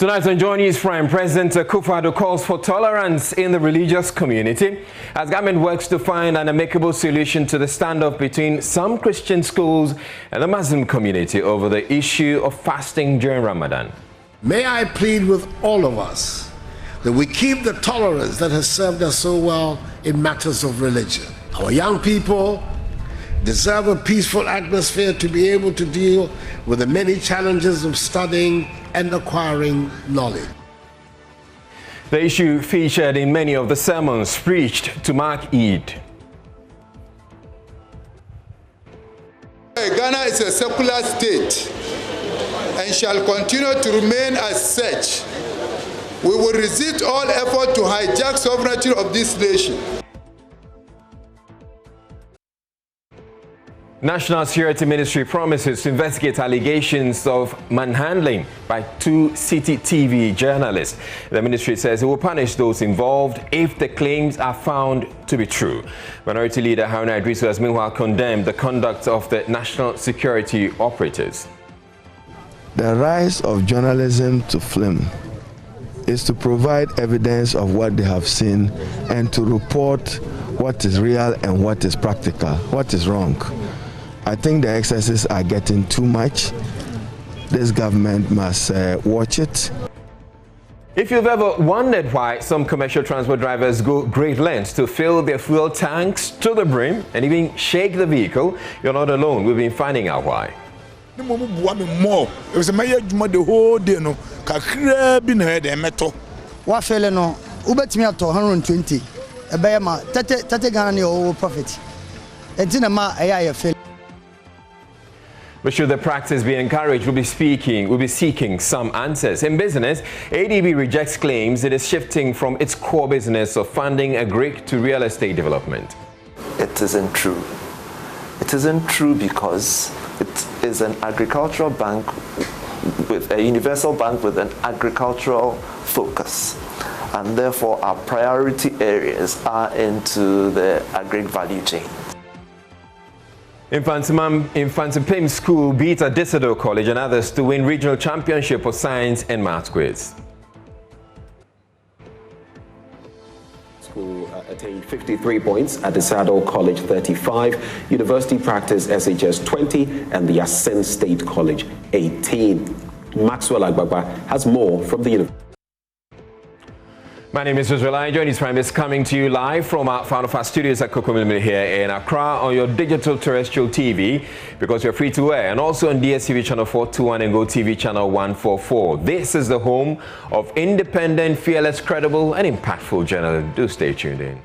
Tonight on Joy News Prime, President Kufuor calls for tolerance in the religious community as government works to find an amicable solution to the standoff between some Christian schools and the Muslim community over the issue of fasting during Ramadan. May I plead with all of us that we keep the tolerance that has served us so well in matters of religion. Our young people deserve a peaceful atmosphere to be able to deal with the many challenges of studying and acquiring knowledge. The issue featured in many of the sermons preached to mark Eid. Ghana is a secular state and shall continue to remain as such. We will resist all effort to hijack sovereignty of this nation. National Security Ministry promises to investigate allegations of manhandling by two City TV journalists. The ministry says it will punish those involved if the claims are found to be true. Minority Leader Haruna Idrisu has meanwhile condemned the conduct of the national security operators. The rise of journalism to film is to provide evidence of what they have seen and to report what is real and what is practical, what is wrong. I think the excesses are getting too much. This government must watch it. If you've ever wondered why some commercial transport drivers go great lengths to fill their fuel tanks to the brim and even shake the vehicle, you're not alone. We've been finding out why. But should the practice be encouraged, we'll be seeking some answers. In business, ADB rejects claims it is shifting from its core business of funding agric to real estate development. It isn't true. It isn't true because it is an agricultural bank, with a universal bank with an agricultural focus. And therefore, our priority areas are into the agric value chain. Infantipim School beat Adisado College and others to win regional championship for science and math quiz. School attained 53 points, Adisado College 35, University Practice SHS 20, and the Ascent State College 18. Maxwell Agbagba has more from the university. My name is Israel. Joy News Prime is coming to you live from our Fanofa studios at Kufuor here in Accra on your digital terrestrial TV, because you're free to air, and also on DSTV channel 421 and Go TV channel 144. This is the home of independent, fearless, credible, and impactful journalism. Do stay tuned in.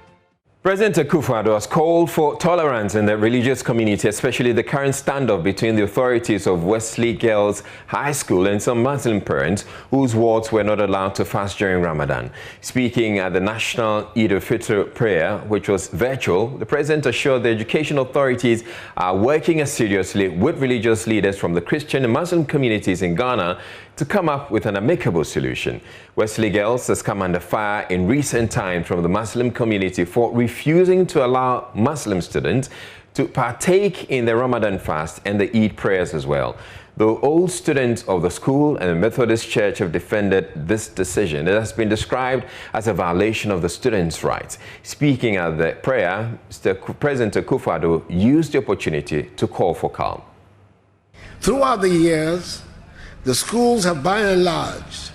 President Kufuor has called for tolerance in the religious community, especially the current standoff between the authorities of Wesley Girls High School and some Muslim parents whose wards were not allowed to fast during Ramadan. Speaking at the National Eid al-Fitr prayer, which was virtual, the president assured the education authorities are working assiduously with religious leaders from the Christian and Muslim communities in Ghana to come up with an amicable solution. Wesley Girls has come under fire in recent times from the Muslim community for refusing to allow Muslim students to partake in the Ramadan fast and the Eid prayers as well. Though old students of the school and the Methodist Church have defended this decision, it has been described as a violation of the students' rights. Speaking at the prayer, President Kufuor used the opportunity to call for calm. Throughout the years, the schools have by and large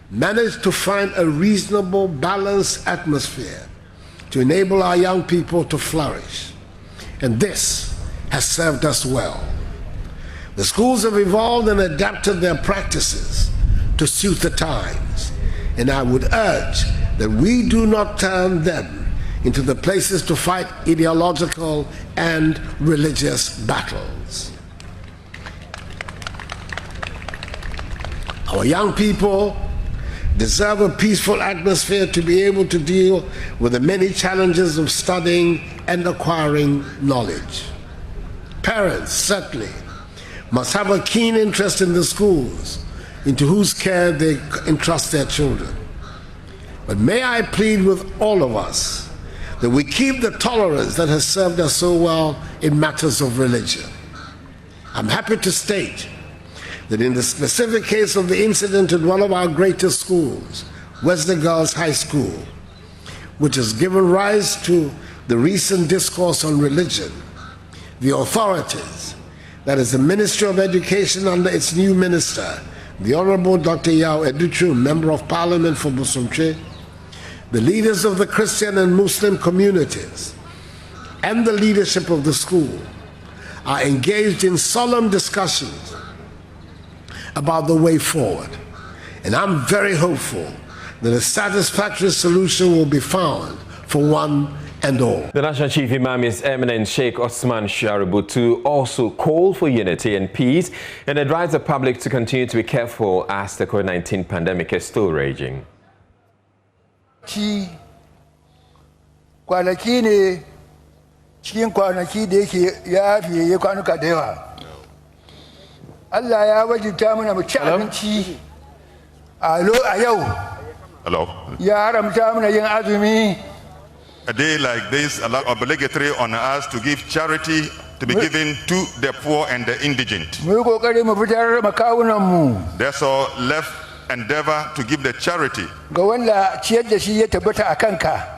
managed to find a reasonable, balanced atmosphere to enable our young people to flourish. And this has served us well. The schools have evolved and adapted their practices to suit the times. And I would urge that we do not turn them into the places to fight ideological and religious battles. Our young people deserve a peaceful atmosphere to be able to deal with the many challenges of studying and acquiring knowledge. Parents, certainly, must have a keen interest in the schools into whose care they entrust their children. But may I plead with all of us that we keep the tolerance that has served us so well in matters of religion. I'm happy to state that in the specific case of the incident at one of our greatest schools, Wesley Girls High School, which has given rise to the recent discourse on religion, the authorities, that is the Ministry of Education under its new minister, the Honorable Dr. Yao Educhu, Member of Parliament for Busumche, the leaders of the Christian and Muslim communities, and the leadership of the school are engaged in solemn discussions about the way forward. And I'm very hopeful that a satisfactory solution will be found for one and all. The National Chief Imam, His Eminence Sheikh Osman Shaributu, also called for unity and peace and advised the public to continue to be careful as the COVID-19 pandemic is still raging. Cikin kwanaki da yake ya fiye kwanuka da yawa. Allah ya wajibta mana mu ci abinci a yau. Hello. Ya haramta mana yin azumi. A day like this obligatory on us to give charity to be given to the poor and the indigent. Mu yi kokari mu fitar makawunan mu. Therefore, let's endeavor to give the charity. Ga wanda ciyar da shi ya tabbata a kanka.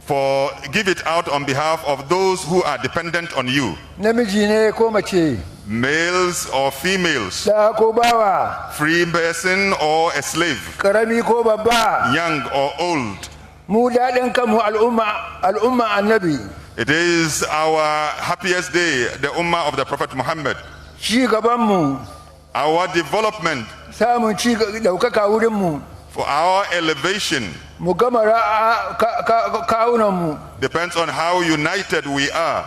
For give it out on behalf of those who are dependent on you. Namiji ne ko mace. Males or females. Da ko bawa. Free person or a slave. Karami ko babba. Young or old. Mu dadin kanmu al'umma annabi. It is our happiest day, the ummah of the Prophet Muhammad. Ci gaban mu. Our development. Samun ci daukaka wurin mu. For our elevation depends on how united we are.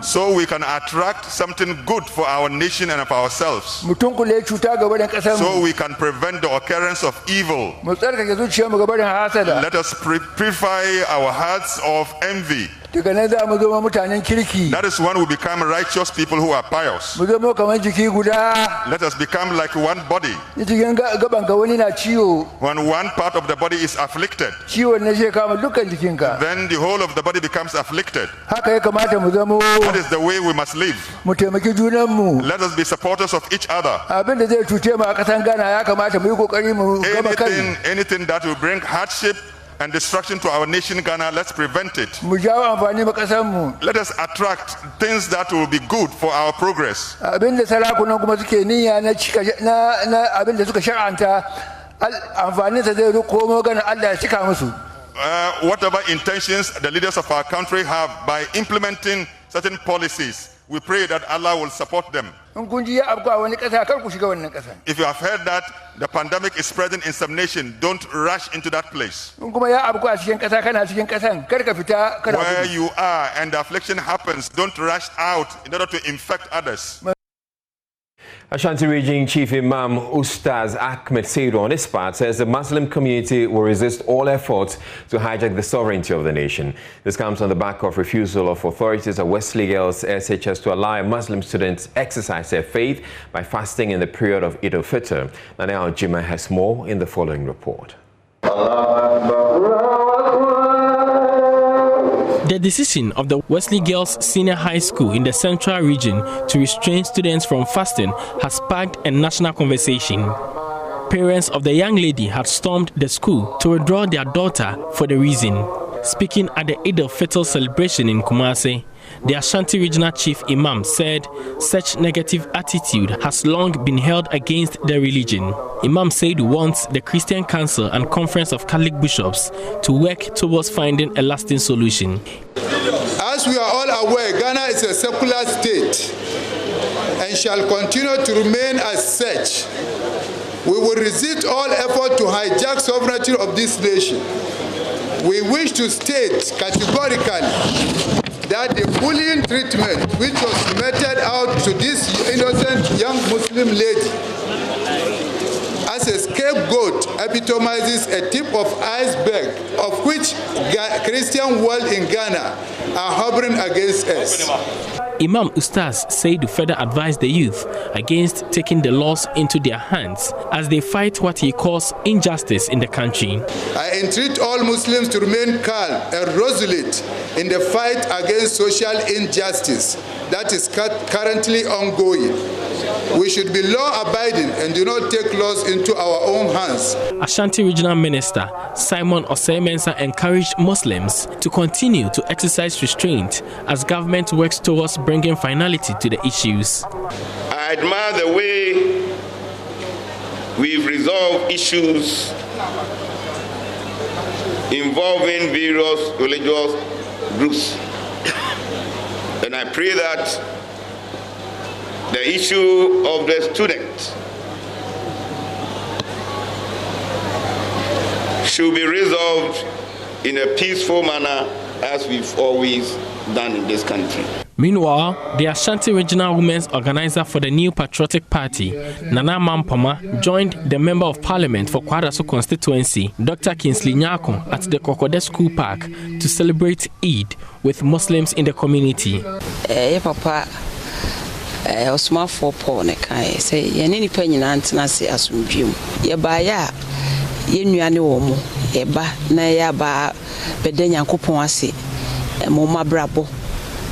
So we can attract something good for our nation and for ourselves. So we can prevent the occurrence of evil. Let us purify our hearts of envy. That is when we become righteous people who are pious. Let us become like one body. When one part of the body is afflicted, then the whole of the body becomes afflicted. That is the way we must live. Let us be supporters of each other. Anything that will bring hardship and destruction to our nation Ghana, let's prevent it. Let us attract things that will be good for our progress. Whatever intentions the leaders of our country have by implementing certain policies, we pray that Allah will support them. If you have heard that the pandemic is spreading in some nation, don't rush into that place. Where you are and the affliction happens, don't rush out in order to infect others. Ashanti Region Chief Imam Ustaz Ahmed Seidu on his part says the Muslim community will resist all efforts to hijack the sovereignty of the nation. This comes on the back of refusal of authorities at Wesley Girls SHS to allow Muslim students exercise their faith by fasting in the period of Eid al-Fitr. Nanea Jima has more in the following report. The decision of the Wesley Girls Senior High School in the Central Region to restrain students from fasting has sparked a national conversation. Parents of the young lady had stormed the school to withdraw their daughter for the reason. Speaking at the Eid al-Fitr celebration in Kumasi, the Ashanti Regional Chief Imam said such negative attitude has long been held against the religion. Imam Seidu wants the Christian Council and Conference of Catholic Bishops to work towards finding a lasting solution. As we are all aware, Ghana is a secular state and shall continue to remain as such. We will resist all effort to hijack sovereignty of this nation. We wish to state categorically that the bullying treatment which was meted out to this innocent young Muslim lady as a scapegoat epitomizes a tip of iceberg of which Christian world in Ghana are hovering against us. Imam Ustaz said to further advise the youth against taking the laws into their hands as they fight what he calls injustice in the country. I entreat all Muslims to remain calm and resolute in the fight against social injustice that is currently ongoing. We should be law-abiding and do not take laws into our own hands. Ashanti Regional Minister Simon Osei-Mensah encouraged Muslims to continue to exercise restraint as government works towards bringing finality to the issues. I admire the way we've resolved issues involving various religious groups. And I pray that the issue of the student should be resolved in a peaceful manner as we've always done in this country. Meanwhile, the Ashanti Regional Women's Organizer for the New Patriotic Party, Nana Mampoma, joined the Member of Parliament for Kwadaso constituency, Dr. Kingsley Nyako, at the Kokode School Park to celebrate Eid with Muslims in the community. Papa, Osma for Pone, say, Yanini Penny Nantanasi Asumjum, Yabaya, Yenuano, Eba, Nayaba, Bedenya Kuponasi, Moma Brabo.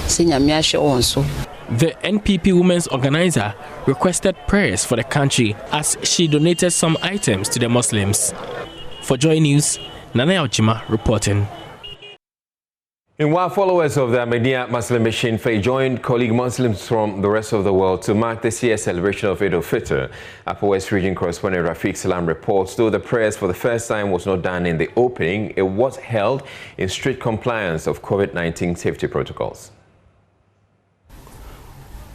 The NPP Women's Organizer requested prayers for the country as she donated some items to the Muslims. For Joy News, Nana Ojima reporting. While followers of the Ahmadiyya Muslim Mission Faith joined colleague Muslims from the rest of the world to mark this year's celebration of Eid al-Fitr, Upper West Region correspondent Rafiq Salam reports, though the prayers for the first time was not done in the opening, it was held in strict compliance of COVID-19 safety protocols.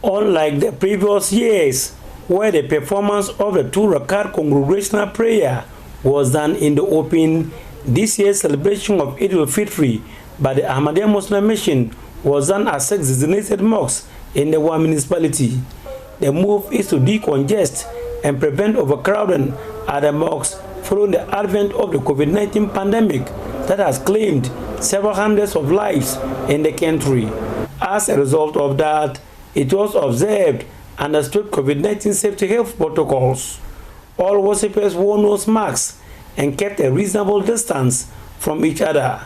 Unlike the previous years, where the performance of the 2 Rakat congregational prayer was done in the open, this year's celebration of Eid al-Fitr by the Ahmadiyya Muslim Mission was done at 6 designated mosques in the one municipality. The move is to decongest and prevent overcrowding at the mosques following the advent of the COVID-19 pandemic that has claimed several hundreds of lives in the country. As a result of that, it was observed under strict COVID-19 safety health protocols. All worshippers wore nose masks and kept a reasonable distance from each other.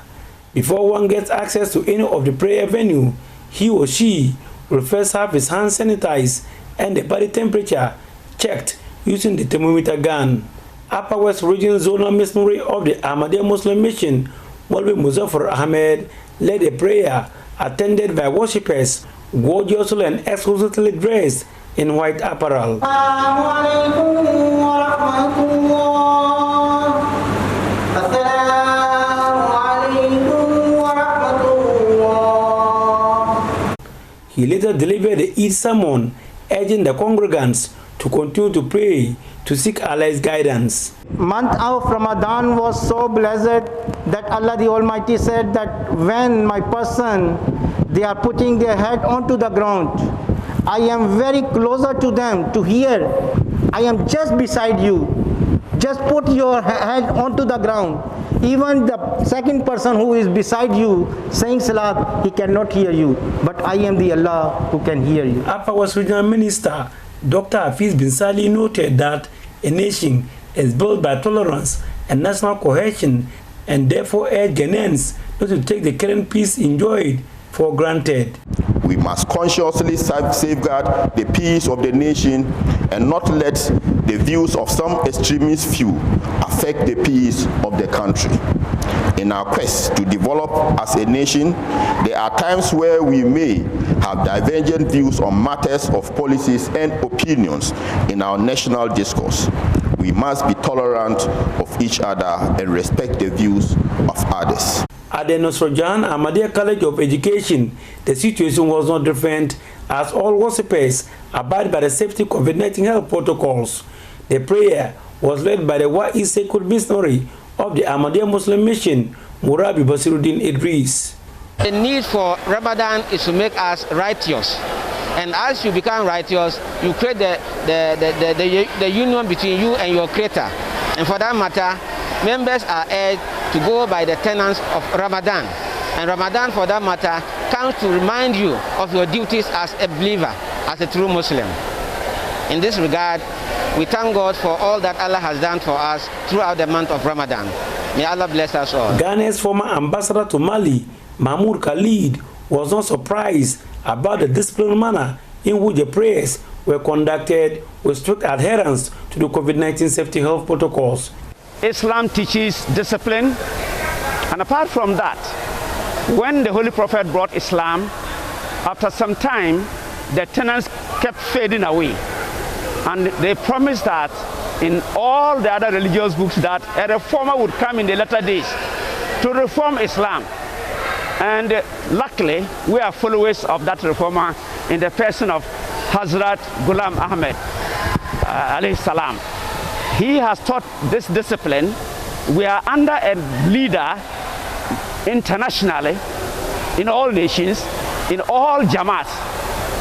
Before one gets access to any of the prayer venue, he or she will first have his hands sanitized and the body temperature checked using the thermometer gun. Upper West Region Zonal Missionary of the Ahmadiyya Muslim Mission, Maulvi Muzaffar Ahmed, led a prayer attended by worshippers gorgeously and exquisitely dressed in white apparel. He later delivered the Eid sermon, urging the congregants to continue to pray to seek Allah's guidance. Month of Ramadan was so blessed that Allah the Almighty said that when my person, they are putting their head onto the ground, I am very closer to them to hear. I am just beside you. Just put your head onto the ground. Even the second person who is beside you saying salat, he cannot hear you. But I am the Allah who can hear you. Upper West Regional Minister Dr. Hafiz bin Sali noted that a nation is built by tolerance and national cohesion, and therefore urged Ghanaians not to take the current peace enjoyed for granted. We must consciously safeguard the peace of the nation and not let the views of some extremist few affect the peace of the country. In our quest to develop as a nation, there are times where we may have divergent views on matters of policies and opinions in our national discourse. We must be tolerant of each other and respect the views of others. At the Nosrojan Ahmadiyya College of Education, the situation was not different as all worshippers abide by the safety COVID-19 health protocols. The prayer was led by the Wa'i Sacred Missionary of the Ahmadiyya Muslim Mission, Murabi Basiruddin Idris. The need for Ramadan is to make us righteous. And as you become righteous, you create the union between you and your Creator. And for that matter, members are urged to go by the tenets of Ramadan. And Ramadan, for that matter, comes to remind you of your duties as a believer, as a true Muslim. In this regard, we thank God for all that Allah has done for us throughout the month of Ramadan. May Allah bless us all. Ghana's former ambassador to Mali, Mahmoud Khalid, was not surprised about the disciplined manner in which the prayers were conducted with strict adherence to the COVID-19 safety health protocols. Islam teaches discipline, and apart from that, when the Holy Prophet brought Islam, after some time, the tenets kept fading away. And they promised that in all the other religious books that a reformer would come in the latter days to reform Islam. And luckily, we are followers of that reformer in the person of Hazrat Ghulam Ahmed, alayhi salam. He has taught this discipline. We are under a leader internationally, in all nations, in all Jamaats.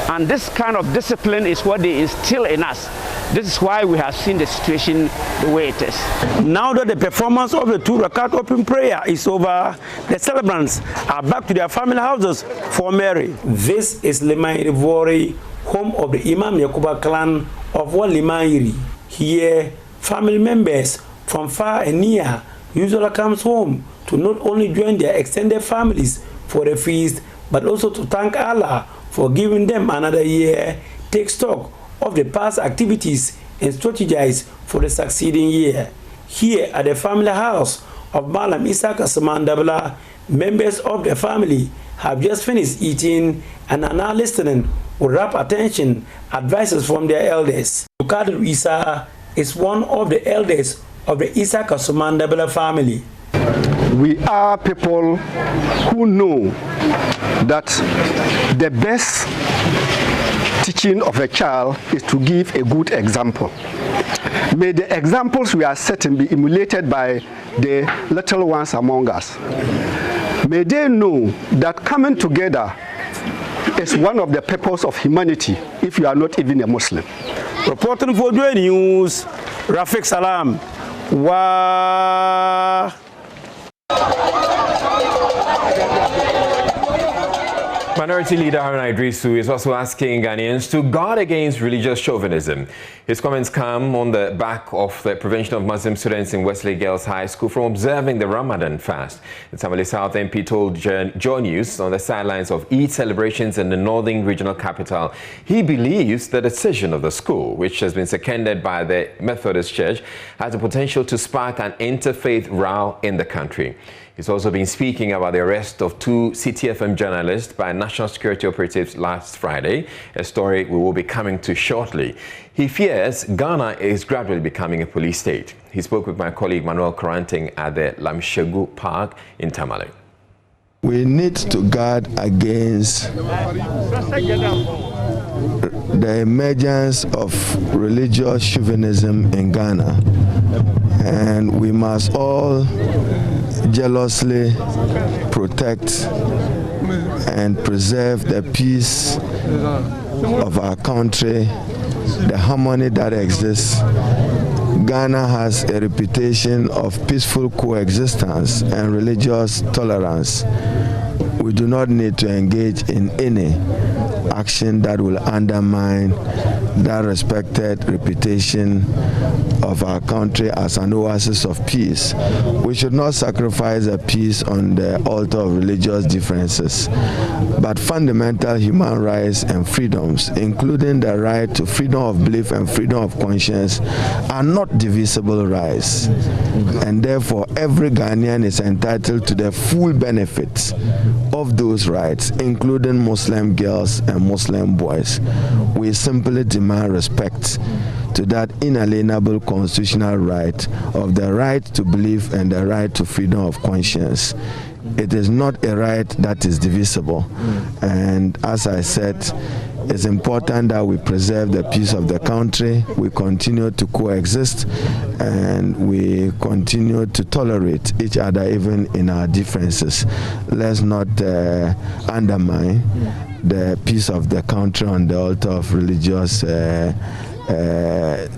And this kind of discipline is what they instill in us. This is why we have seen the situation the way it is. Now that the performance of the 2 Rakat open prayer is over, the celebrants are back to their family houses for Mary. This is Limairi, home of the Imam Yakuba clan of Walimairi. Here, family members from far and near usually comes home to not only join their extended families for the feast, but also to thank Allah for giving them another year, take stock of the past activities and strategize for the succeeding year. Here at the family house of Malam Isaac Asamandabla, members of the family have just finished eating and are now listening with rapt attention advices from their elders. Kadir Isa is one of the elders of the Isaac Asamandabla family. We are people who know that the best teaching of a child is to give a good example. May the examples we are setting be emulated by the little ones among us. May they know that coming together is one of the purposes of humanity if you are not even a Muslim. Reporting for Joy News, Rafiq Salam. Wow. Minority Leader Haruna Idrisu is also asking Ghanaians to guard against religious chauvinism. His comments come on the back of the prevention of Muslim students in Wesley Girls High School from observing the Ramadan fast. The Tamale South MP told Joy News on the sidelines of Eid celebrations in the northern regional capital. He believes the decision of the school, which has been seconded by the Methodist Church, has the potential to spark an interfaith row in the country. He's also been speaking about the arrest of 2 CTFM journalists by national security operatives last Friday, a story we will be coming to shortly. He fears Ghana is gradually becoming a police state. He spoke with my colleague Manuel Coranting at the Lamshegu Park in Tamale. We need to guard against the emergence of religious chauvinism in Ghana, and we must all jealously protect and preserve the peace of our country, the harmony that exists. Ghana has a reputation of peaceful coexistence and religious tolerance. We do not need to engage in any action that will undermine that respected reputation of our country as an oasis of peace. We should not sacrifice a peace on the altar of religious differences, but fundamental human rights and freedoms, including the right to freedom of belief and freedom of conscience, are not divisible rights. And therefore, every Ghanaian is entitled to the full benefits of those rights, including Muslim girls and Muslim boys. We simply demand respect to that inalienable constitutional right of the right to believe and the right to freedom of conscience. It is not a right that is divisible. And as I said, it's important that we preserve the peace of the country, we continue to coexist, and we continue to tolerate each other even in our differences. Let's not undermine the peace of the country on the altar of religious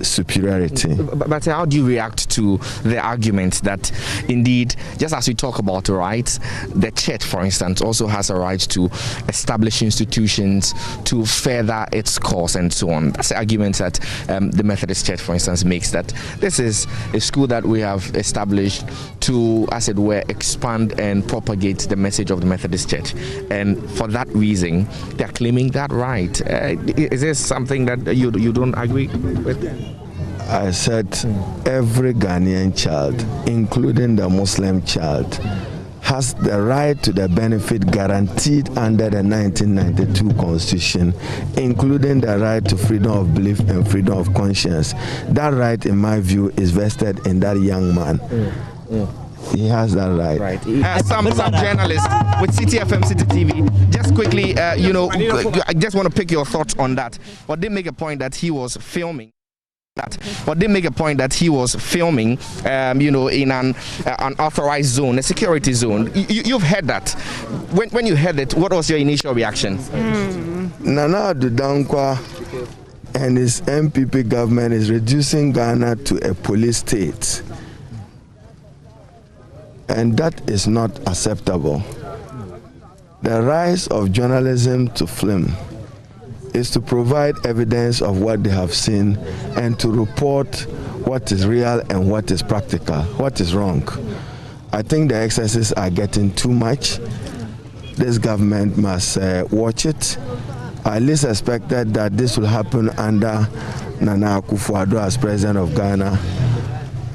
superiority. But how do you react to the argument that indeed, just as we talk about rights, the church, for instance, also has a right to establish institutions to further its cause and so on? That's the argument that the Methodist Church, for instance, makes, that this is a school that we have established to, as it were, expand and propagate the message of the Methodist Church. And for that reason, they're claiming that right. Is this something that you don't agree with? I said every Ghanaian child, including the Muslim child, has the right to the benefit guaranteed under the 1992 Constitution, including the right to freedom of belief and freedom of conscience. That right, in my view, is vested in that young man. He has that right. Some journalists with CTFM, City TV, just quickly, I just want to pick your thoughts on that. Or they make a point that he was filming. In an unauthorized zone, a security zone. You've heard that. When you heard it, what was your initial reaction? Nana Dankwa and his MPP government is reducing Ghana to a police state. And that is not acceptable. The rise of journalism to film is to provide evidence of what they have seen and to report what is real and what is practical, what is wrong. I think the excesses are getting too much. This government must watch it. I at least expected that this will happen under Nana Kufuor as president of Ghana.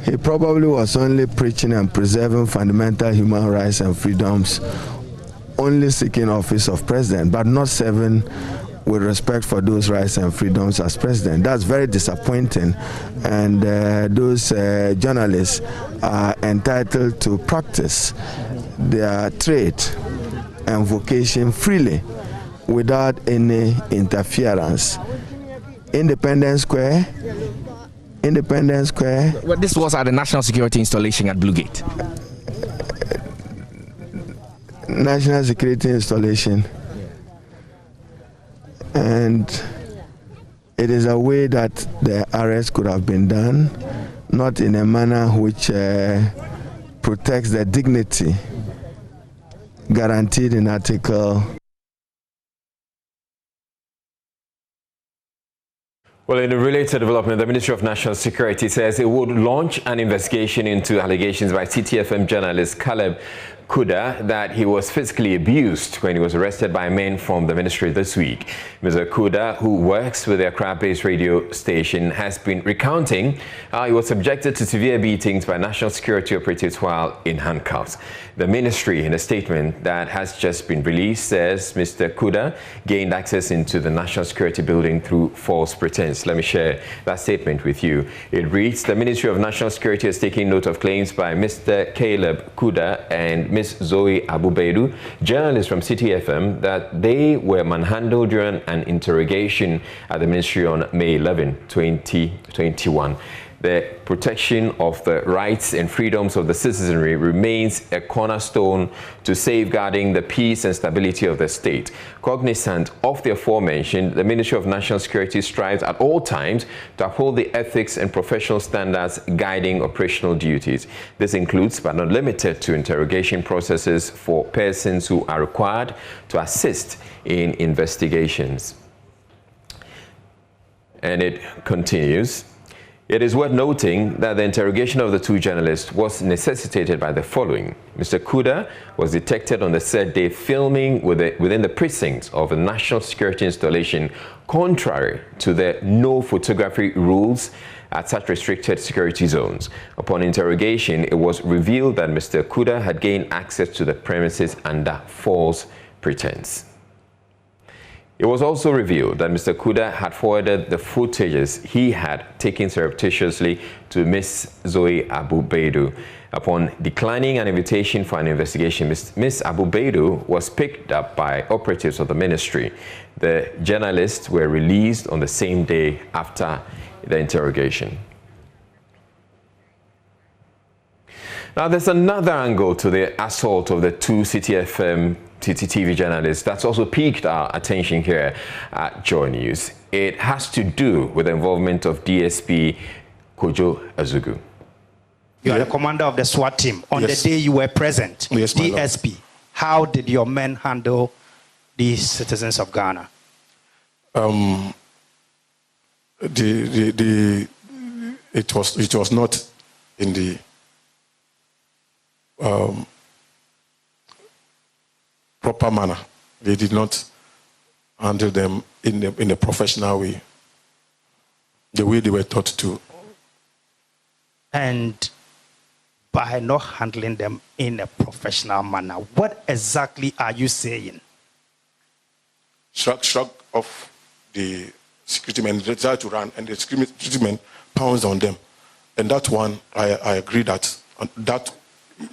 He probably was only preaching and preserving fundamental human rights and freedoms, only seeking office of president, but not serving with respect for those rights and freedoms as president. That's very disappointing, and those journalists are entitled to practice their trade and vocation freely without any interference. Independence Square. Well, this was at the National Security Installation at Bluegate. National Security Installation. And it is a way that the arrest could have been done, not in a manner which protects the dignity guaranteed in Article. Well, in a related development, the Ministry of National Security says it would launch an investigation into allegations by CTFM journalist Caleb Kuda that he was physically abused when he was arrested by men from the ministry this week. Mr. Kuda, who works with the Accra-based radio station, has been recounting how he was subjected to severe beatings by national security operatives while in handcuffs. The ministry, in a statement that has just been released, says Mr. Kuda gained access into the National Security building through false pretense. Let me share that statement with you. It reads, the Ministry of National Security has taken note of claims by Mr. Caleb Kuda and Ms. Zoe Abubeidu, journalists from CTFM, that they were manhandled during an interrogation at the ministry on May 11, 2021. The protection of the rights and freedoms of the citizenry remains a cornerstone to safeguarding the peace and stability of the state. Cognizant of the aforementioned, the Ministry of National Security strives at all times to uphold the ethics and professional standards guiding operational duties. This includes, but not limited to, interrogation processes for persons who are required to assist in investigations. And it continues. It is worth noting that the interrogation of the two journalists was necessitated by the following. Mr. Kuda was detected on the said day filming within the precincts of a national security installation, contrary to the no photography rules at such restricted security zones. Upon interrogation, it was revealed that Mr. Kuda had gained access to the premises under false pretense. It was also revealed that Mr. Kuda had forwarded the footages he had taken surreptitiously to Ms. Zoe Abubeidu. Upon declining an invitation for an investigation, Ms. Abubeidu was picked up by operatives of the ministry. The journalists were released on the same day after the interrogation. Now, there's another angle to the assault of the two CTFM TTTV journalists that's also piqued our attention here at Joy News. it has to do with the involvement of DSP Kojo Azugu. You are the commander of the SWAT team. On the day you were present, DSP, how did your men handle these citizens of Ghana? It was not in the proper manner. They did not handle them in a professional way, the way they were taught to. And by not handling them in a professional manner, what exactly are you saying? Shrug off the security men, they tried to run, and the security men pounced on them. And that one, I agree that on that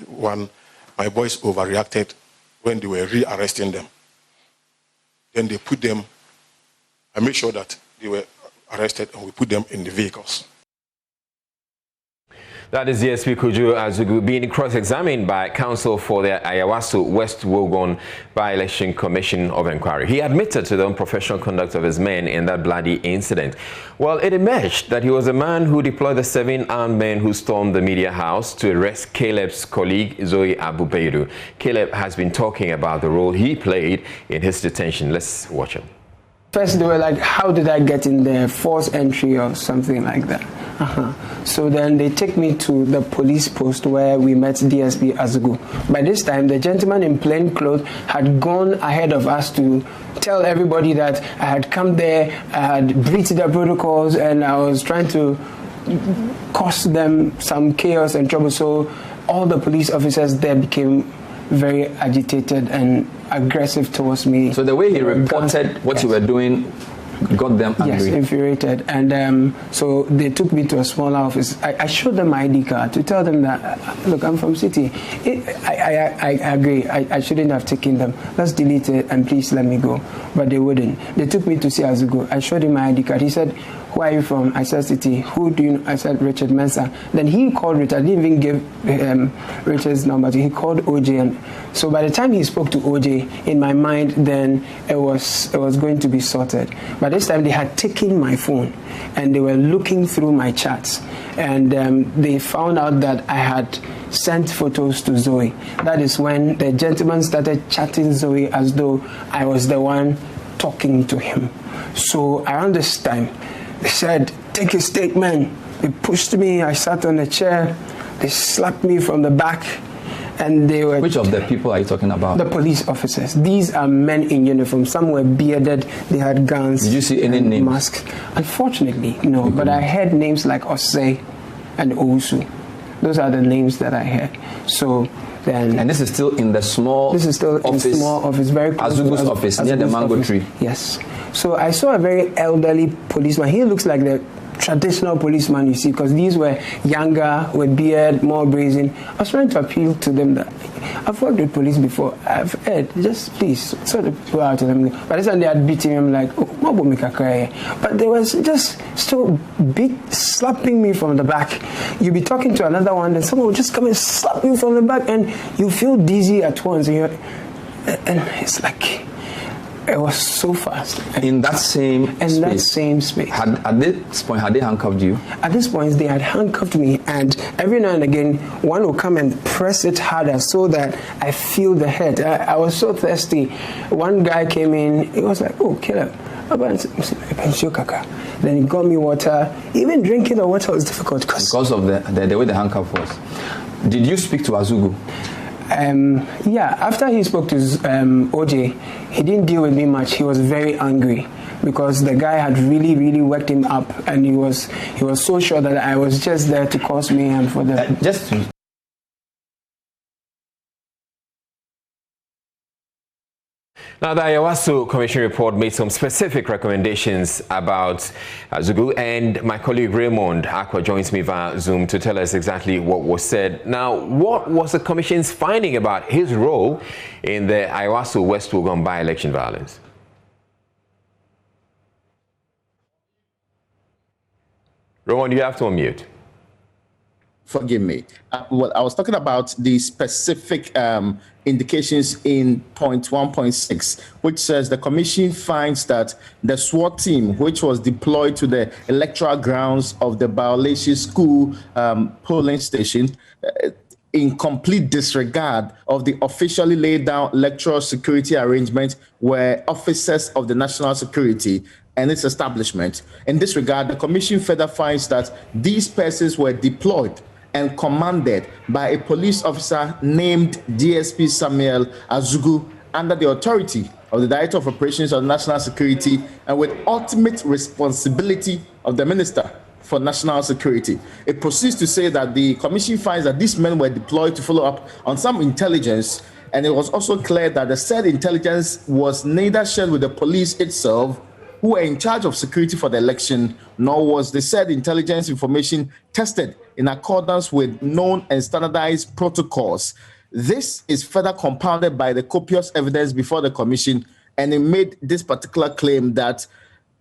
one, my boys overreacted when they were re-arresting them. Then they put them, I made sure that they were arrested and we put them in the vehicles. That is DSP Kojo Azugu being cross-examined by counsel for the Ayawaso West Wogon by-election commission of inquiry. He admitted to the unprofessional conduct of his men in that bloody incident. Well, it emerged that he was a man who deployed the 7 armed men who stormed the media house to arrest Caleb's colleague Zoe Abubeiru. Caleb has been talking about the role he played in his detention. Let's watch him. First, they were like, how did I get in there? Forced entry or something like that. So then they take me to the police post where we met DSP Azugu. By this time, the gentleman in plain clothes had gone ahead of us to tell everybody that I had come there, I had breached the protocols, and I was trying to cause them some chaos and trouble. So all the police officers there became very agitated and aggressive towards me. So the way he reported what you were doing got them angry? Yes, infuriated. And so they took me to a smaller office. I showed them my ID card to tell them that, look, I'm from City. I agree. I shouldn't have taken them. Let's delete it and please let me go. But they wouldn't. They took me to see Azugu. I showed him my ID card. He said, who are you from? I said, City. Who do you know? I said, Richard Mensah. Then he called Richard. I didn't even give Richard's number. He called OJ. And so by the time he spoke to OJ, in my mind, then it was going to be sorted. By this time, they had taken my phone and they were looking through my chats. And they found out that I had sent photos to Zoe. That is when the gentleman started chatting Zoe as though I was the one talking to him. So around this time, they said, take a statement. They pushed me. I sat on a chair. They slapped me from the back. And they were... Which of the people are you talking about? The police officers. These are men in uniform. Some were bearded. They had guns. Did you see any names? Masks. Unfortunately, no. But I heard names like Osei and Owusu. Those are the names that I heard. So then... And this is still in the small office? This is still in the small office. Very close Azugu's office, near the mango tree? Yes. So I saw a very elderly policeman. He looks like the traditional policeman you see, because these were younger, with beard, more brazen. I was trying to appeal to them that I've worked with police before. I've heard, just please sort of pull out to them. By this time they had beaten him like, oh, but they was just still slapping me from the back. You'd be talking to another one, and someone would just come and slap you from the back, and you feel dizzy at once. And it's like, it was so fast. In that same space. At this point, had they handcuffed you? At this point, they had handcuffed me, and every now and again, one will come and press it harder so that I feel the head. I was so thirsty. One guy came in, he was like, oh, Caleb. Then he got me water. Even drinking the water was difficult. Because of the way the handcuff was. Did you speak to Azugu? Yeah, after he spoke to OJ, he didn't deal with me much. He was very angry because the guy had really, really worked him up, and he was so sure that I was just there to cause mayhem for them. Now, the Ayawaso Commission report made some specific recommendations about Azugu, and my colleague Raymond Acquah joins me via Zoom to tell us exactly what was said. Now, what was the Commission's finding about his role in the Ayawaso West Wogon by-election violence? Raymond, you have to unmute. Forgive me. Well, I was talking about the specific indications in point 1.6, which says the commission finds that the SWAT team, which was deployed to the electoral grounds of the Baoleshi School polling station, in complete disregard of the officially laid down electoral security arrangement, were officers of the national security and its establishment. In this regard, the commission further finds that these persons were deployed and commanded by a police officer named DSP Samuel Azugu under the authority of the Director of Operations of National Security and with ultimate responsibility of the Minister for National Security. It proceeds to say that the commission finds that these men were deployed to follow up on some intelligence, and it was also clear that the said intelligence was neither shared with the police itself, who were in charge of security for the election, nor was the said intelligence information tested in accordance with known and standardized protocols. This is further compounded by the copious evidence before the commission, and it made this particular claim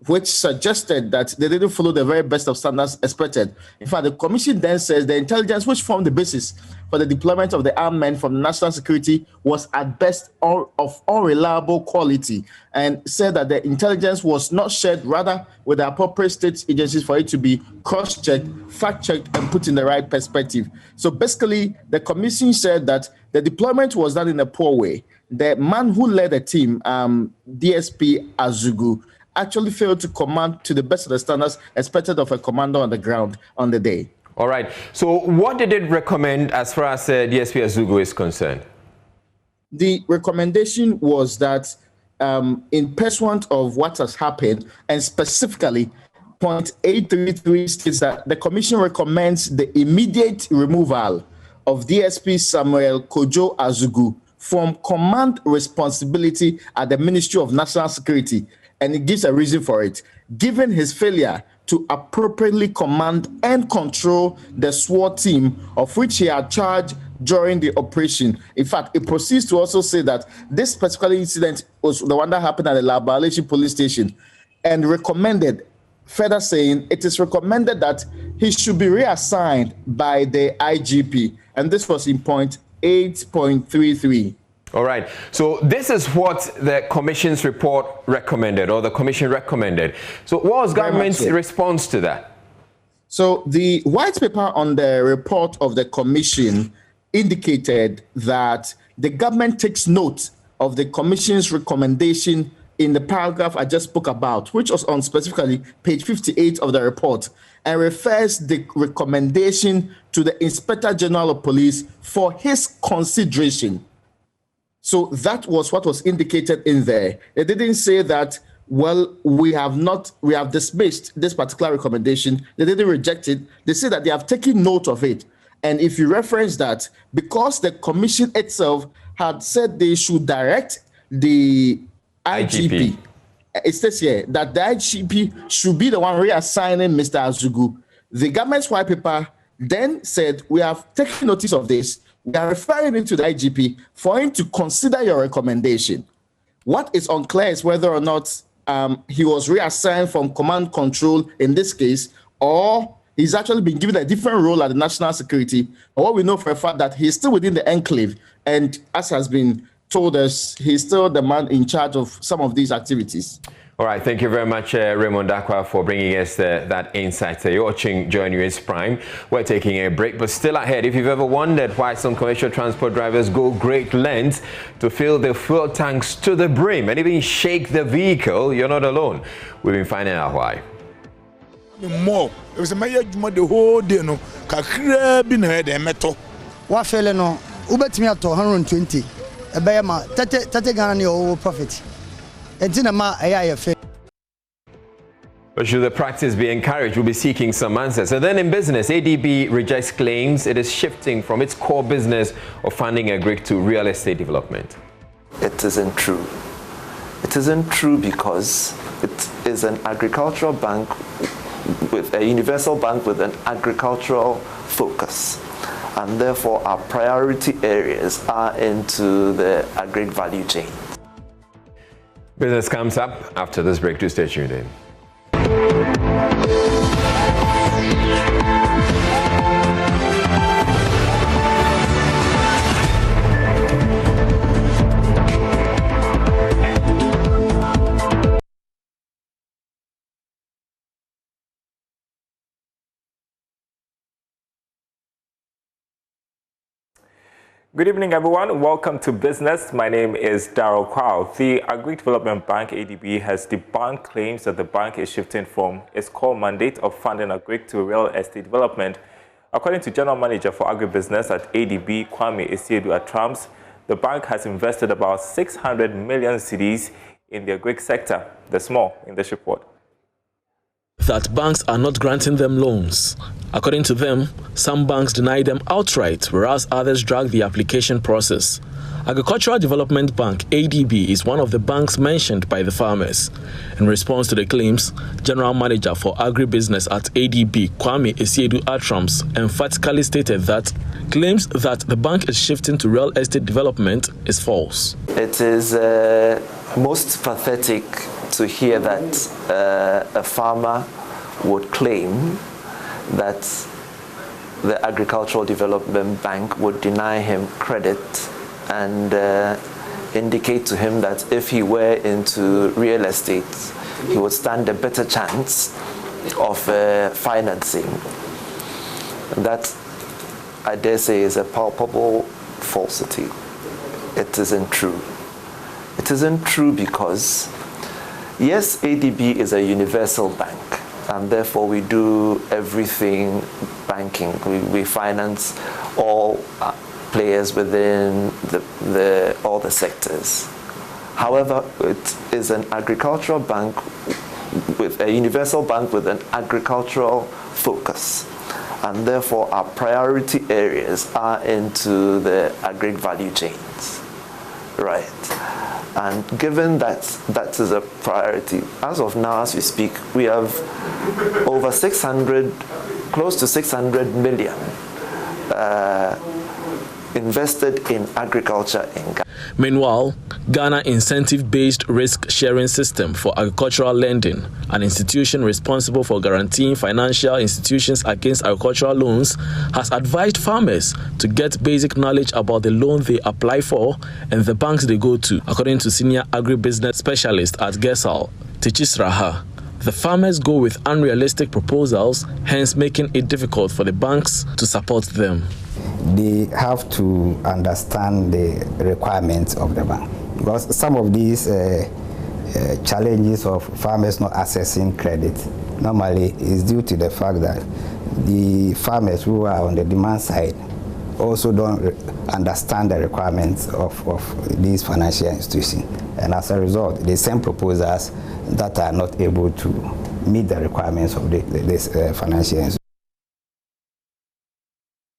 which suggested that they didn't follow the very best of standards expected. In fact, the commission then says the intelligence which formed the basis for the deployment of the armed men from the national security was at best of unreliable quality, and said that the intelligence was not shared rather with the appropriate state agencies for it to be cross-checked, fact-checked, and put in the right perspective. So basically, the commission said that the deployment was done in a poor way. The man who led the team, DSP Azugu, actually failed to command to the best of the standards expected of a commander on the ground on the day. All right. So what did it recommend as far as DSP Azugu is concerned? The recommendation was that in pursuant of what has happened, and specifically point 833 states that the commission recommends the immediate removal of DSP Samuel Kojo Azugu from command responsibility at the Ministry of National Security. And it gives a reason for it. Given his failure to appropriately command and control the SWAT team of which he had charge during the operation. In fact, it proceeds to also say that this particular incident was the one that happened at the Labaleshi police station, and recommended, further saying, it is recommended that he should be reassigned by the IGP. And this was in point 8.33. All right. So this is what the commission's report recommended, or the commission recommended. So what was government's response to that? So the white paper on the report of the commission indicated that the government takes note of the commission's recommendation in the paragraph I just spoke about, which was on specifically page 58 of the report, and refers the recommendation to the Inspector General of Police for his consideration. So that was what was indicated in there. They didn't say that, well, we have dismissed this particular recommendation. They didn't reject it. They say that they have taken note of it. And if you reference that, because the commission itself had said they should direct the IGP. It says here that the IGP should be the one reassigning Mr. Azugu. The government's white paper then said, we have taken notice of this. We are referring it to the IGP for him to consider your recommendation. What is unclear is whether or not he was reassigned from command control in this case, or he's actually been given a different role at the national security. But what we know for a fact that he's still within the enclave, and as has been told us, he's still the man in charge of some of these activities. All right, thank you very much, Raymond Acquah, for bringing us that insight. You're watching Joy News Prime. We're taking a break, but still ahead. If you've ever wondered why some commercial transport drivers go great lengths to fill their fuel tanks to the brim and even shake the vehicle, you're not alone. We've been finding out why. More. It was a major the whole day. No, Kakrabin had a metal. What fell no? Ubet me at 120. A bayama, Tate Ghana or profit. And Tinama, but should the practice be encouraged? We'll be seeking some answers. And then in business, ADB rejects claims it is shifting from its core business of funding agri to real estate development. It isn't true. It isn't true because it is an agricultural bank, with a universal bank with an agricultural focus. And therefore, our priority areas are into the agri value chain. Business comes up after this break. Do stay tuned in. Good evening, everyone. Welcome to Business. My name is Darryl Kwao. The Agri Development Bank, ADB, has debunked claims that the bank is shifting from its core mandate of funding agri to real estate development. According to General Manager for Agribusiness at ADB, Kwame Esiedu-Atrams, the bank has invested about 600 million cedis in the agri sector. There's more in this report. That banks are not granting them loans. According to them, some banks deny them outright, whereas others drag the application process. Agricultural Development Bank, ADB, is one of the banks mentioned by the farmers. In response to the claims, General Manager for Agribusiness at ADB, Kwame Esiedu-Atrams, emphatically stated that claims that the bank is shifting to real estate development is false. It is most pathetic to hear that a farmer would claim that the Agricultural Development Bank would deny him credit and indicate to him that if he were into real estate, he would stand a better chance of financing. That, I dare say, is a palpable falsity. It isn't true. It isn't true because, yes, ADB is a universal bank, and therefore we do everything banking. We finance all players within all the sectors. However, it is an agricultural bank, with a universal bank with an agricultural focus, and therefore our priority areas are into the agri value chains, right? And given that that is a priority, as of now, as we speak, we have over 600, close to 600 million invested in agriculture in Ghana. Meanwhile, Ghana Incentive-Based Risk Sharing System for Agricultural Lending, an institution responsible for guaranteeing financial institutions against agricultural loans, has advised farmers to get basic knowledge about the loan they apply for and the banks they go to. According to senior agribusiness specialist at GESAL, Tichis Raha, the farmers go with unrealistic proposals, hence making it difficult for the banks to support them. They have to understand the requirements of the bank, because some of these challenges of farmers not accessing credit normally is due to the fact that the farmers who are on the demand side also don't understand the requirements of these financial institutions, and as a result they send proposals that are not able to meet the requirements of this financial institution.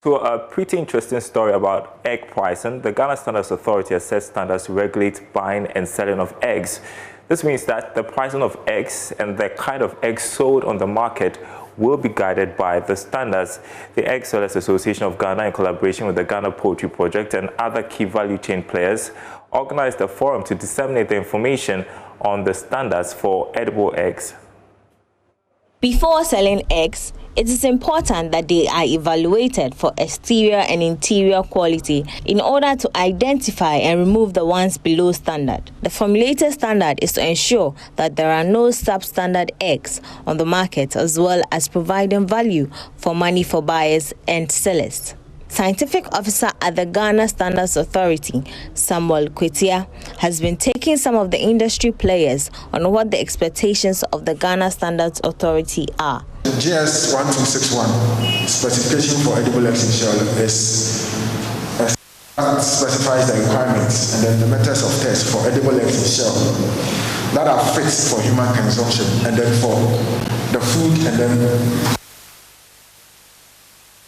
So a pretty interesting story about egg pricing. The Ghana Standards Authority has set standards to regulate buying and selling of eggs. This means that the pricing of eggs and the kind of eggs sold on the market will be guided by the standards. The Egg Sellers Association of Ghana, in collaboration with the Ghana Poultry Project and other key value chain players, organized a forum to disseminate the information on the standards for edible eggs. Before selling eggs, it is important that they are evaluated for exterior and interior quality in order to identify and remove the ones below standard. The formulated standard is to ensure that there are no substandard eggs on the market, as well as providing value for money for buyers and sellers. Scientific officer at the Ghana Standards Authority, Samuel Kwetia, has been taking some of the industry players on what the expectations of the Ghana Standards Authority are. GS 1261 specification for edible eggs in shell specifies the requirements and then the methods of test for edible eggs in shell that are fit for human consumption, and then for the food, and then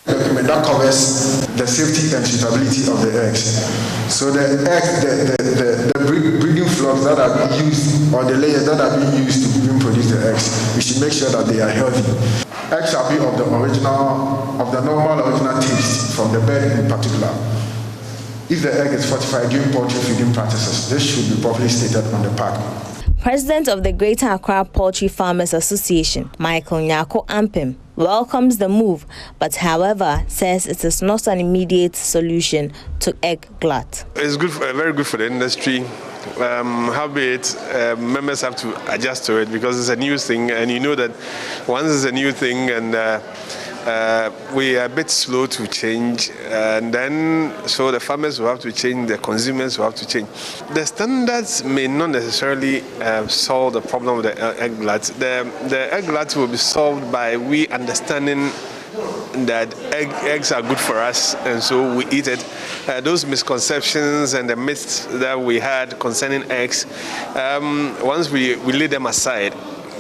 document that covers the safety and suitability of the eggs. So the breeding flocks that are used, or the layers that are being used to even produce the eggs, we should make sure that they are healthy. Eggs shall be of the normal original taste from the bird in particular. If the egg is fortified during poultry feeding practices, this should be properly stated on the pack. President of the Greater Accra Poultry Farmers Association, Michael Nyako Ampem, welcomes the move, but however says it is not an immediate solution to egg glut. It's good, very good for the industry. Howbeit, members have to adjust to it because it's a new thing, and you know that once it's a new thing and we are a bit slow to change, and then so the farmers will have to change, the consumers will have to change. The standards may not necessarily solve the problem of the egg glut. The egg glut will be solved by we understanding that eggs are good for us, and so we eat it. Those misconceptions and the myths that we had concerning eggs, once we lay them aside,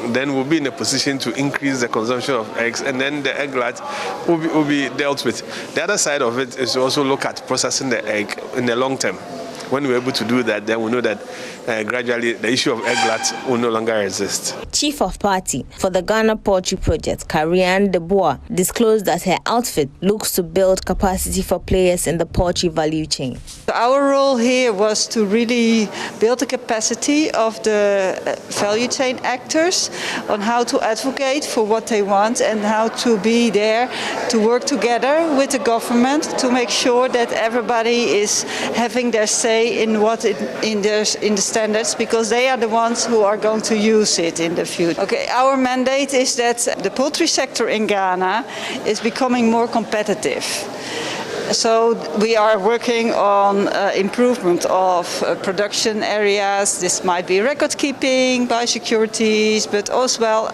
then we'll be in a position to increase the consumption of eggs, and then the egg glut will be dealt with. The other side of it is to also look at processing the egg in the long term. When we're able to do that, then we know that gradually the issue of egg glut will no longer exist. Chief of Party for the Ghana Poultry Project, Karianne Debois, disclosed that her outfit looks to build capacity for players in the poultry value chain. Our role here was to really build the capacity of the value chain actors on how to advocate for what they want and how to be there to work together with the government to make sure that everybody is having their say in the standards, because they are the ones who are going to use it in the future. Okay, our mandate is that the poultry sector in Ghana is becoming more competitive. So we are working on improvement of production areas. This might be record keeping, biosecurities, but also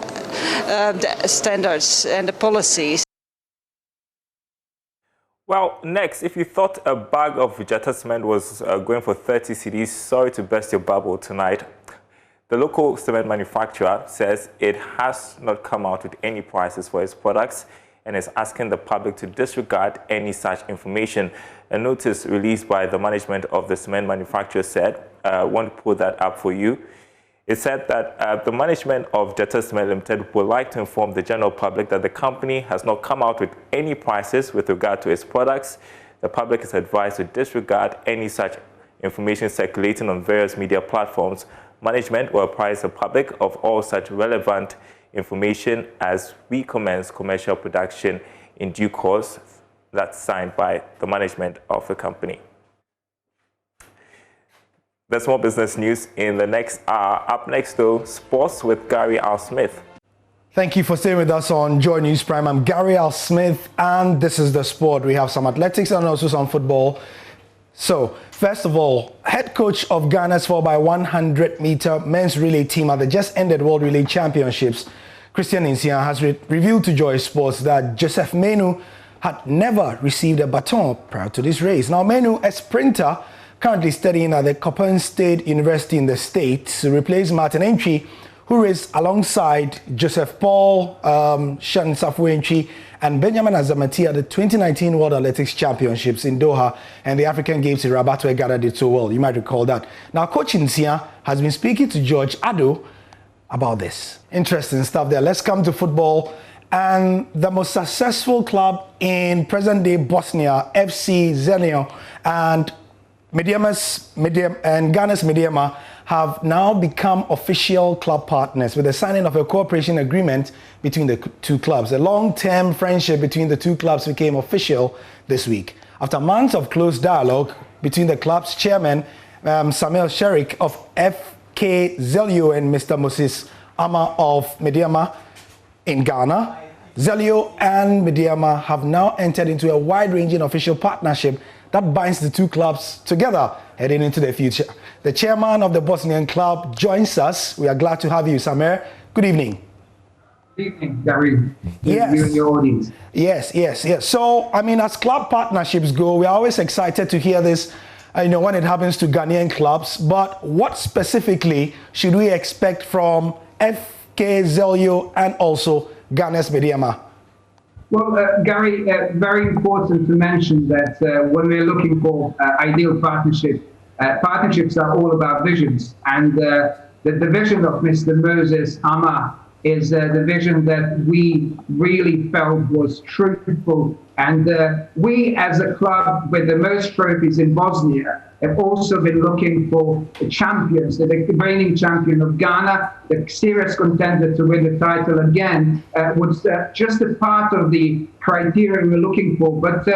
the standards and the policies. Well, next, if you thought a bag of Vegeta cement was going for 30 cedis, sorry to burst your bubble tonight. The local cement manufacturer says it has not come out with any prices for its products and is asking the public to disregard any such information. A notice released by the management of the cement manufacturer said, I want to put that up for you. It said that the management of Jetta Cement Limited would like to inform the general public that the company has not come out with any prices with regard to its products. The public is advised to disregard any such information circulating on various media platforms. Management will apprise the public of all such relevant information as we commence commercial production in due course. That's signed by the management of the company. There's more business news in the next hour. Up next, though, sports with Gary Al Smith. Thank you for staying with us on Joy News Prime. I'm Gary Al Smith, and this is the sport. We have some athletics and also some football. So, first of all, head coach of Ghana's 4x100-meter men's relay team at the just-ended World Relay Championships, Christian Nsia, has revealed to Joy Sports that Joseph Menu had never received a baton prior to this race. Now, Menu, a sprinter, currently studying at the Coppin State University in the States, to replace Martin Entry, who raced alongside Joseph Paul, Shan Safu Entry, and Benjamin Azamati at the 2019 World Athletics Championships in Doha and the African Games in Rabat, where Ghana did so well. You might recall that. Now, Coach Nsia has been speaking to George Addo about this. Interesting stuff there. Let's come to football. And the most successful club in present-day Bosnia, FC Zelio, and Ghana's Mediama have now become official club partners with the signing of a cooperation agreement between the two clubs. A long-term friendship between the two clubs became official this week. After months of close dialogue between the club's chairman, Samuel Sherik of FK Zelio, and Mr. Moses Ama of Mediama in Ghana, Zelio and Mediama have now entered into a wide-ranging official partnership that binds the two clubs together heading into the future. The chairman of the Bosnian club joins us. We are glad to have you, Samer. Good evening. Good evening, Gary. Yes. You and your audience. Yes. So, I mean, as club partnerships go, we are always excited to hear this, when it happens to Ghanaian clubs. But what specifically should we expect from FK Zelio and also Ghana's Mediama? Well, Gary, very important to mention that when we're looking for ideal partnership, partnerships are all about visions. And the vision of Mr. Moses Ama is the vision that we really felt was truthful. And we, as a club with the most trophies in Bosnia, have also been looking for champions, the reigning champion of Ghana, the serious contender to win the title again, was just a part of the criteria we're looking for. But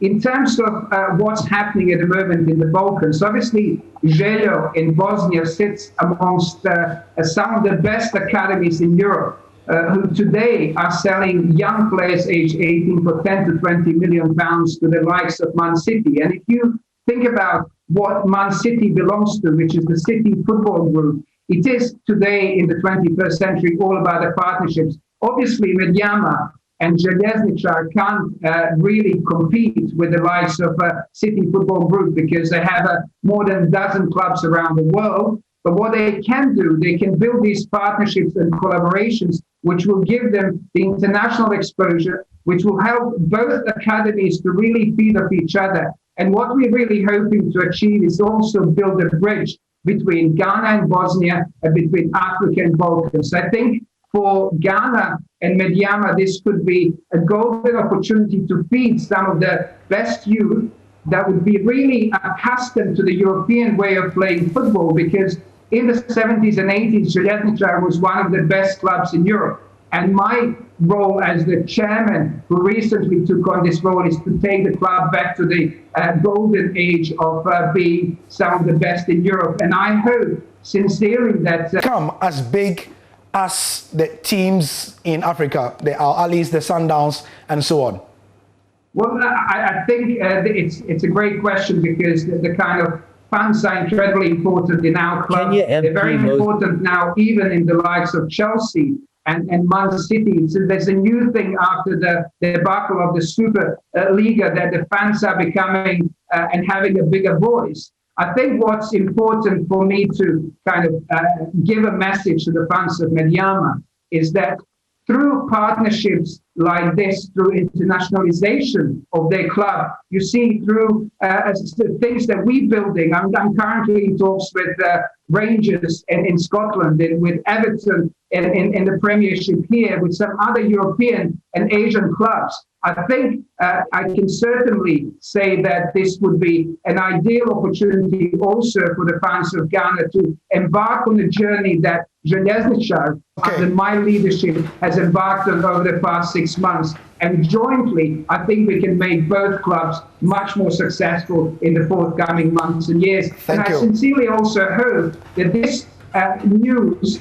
in terms of what's happening at the moment in the Balkans, obviously, Željo in Bosnia sits amongst some of the best academies in Europe. who today are selling young players aged 18 for 10 to 20 million pounds to the likes of Man City. And if you think about what Man City belongs to, which is the City Football Group, it is today in the 21st century all about the partnerships. Obviously, Mediama and Željezničar can't really compete with the likes of City Football Group because they have more than a dozen clubs around the world. But what they can do, they can build these partnerships and collaborations which will give them the international exposure, which will help both academies to really feed off each other. And what we're really hoping to achieve is also build a bridge between Ghana and Bosnia and between Africa and Balkans. I think for Ghana and Mediama, this could be a golden opportunity to feed some of the best youth that would be really accustomed to the European way of playing football, because in the 70s and 80s, Željezničar was one of the best clubs in Europe. And my role as the chairman who recently took on this role is to take the club back to the golden age of being some of the best in Europe. And I hope sincerely that... come as big as the teams in Africa, the Al-Ahlis, the Sundowns, and so on? Well, I think it's a great question, because the kind of fans are incredibly important in our club. They're very important now, even in the likes of Chelsea and Man City. So there's a new thing after the debacle of the Super Liga, that the fans are becoming and having a bigger voice. I think what's important for me to kind of give a message to the fans of Mediama is that through partnerships like this, through internationalization of their club, you see through things that we're building. I'm currently in talks with Rangers in Scotland, and with Everton in the Premiership here, with some other European and Asian clubs. I think I can certainly say that this would be an ideal opportunity also for the fans of Ghana to embark on the journey that Željezničar, under my leadership, has embarked on over the past 6 months. And jointly, I think we can make both clubs much more successful in the forthcoming months and years. I sincerely also hope that this news,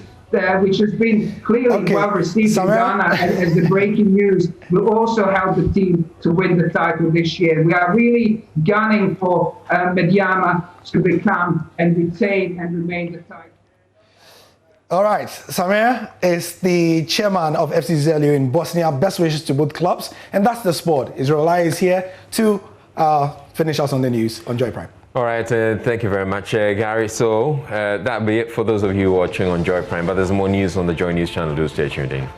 which has been clearly well received in Ghana as the breaking news, will also help the team to win the title this year. We are really gunning for Mediama to become and retain and remain the title. All right, Samir is the chairman of FC Zelju in Bosnia. Best wishes to both clubs. And that's the sport. Israelai is here to finish us on the news on Joy Prime. All right, thank you very much, Gary. So that'll be it for those of you watching on Joy Prime. But there's more news on the Joy News channel. Do stay tuned in.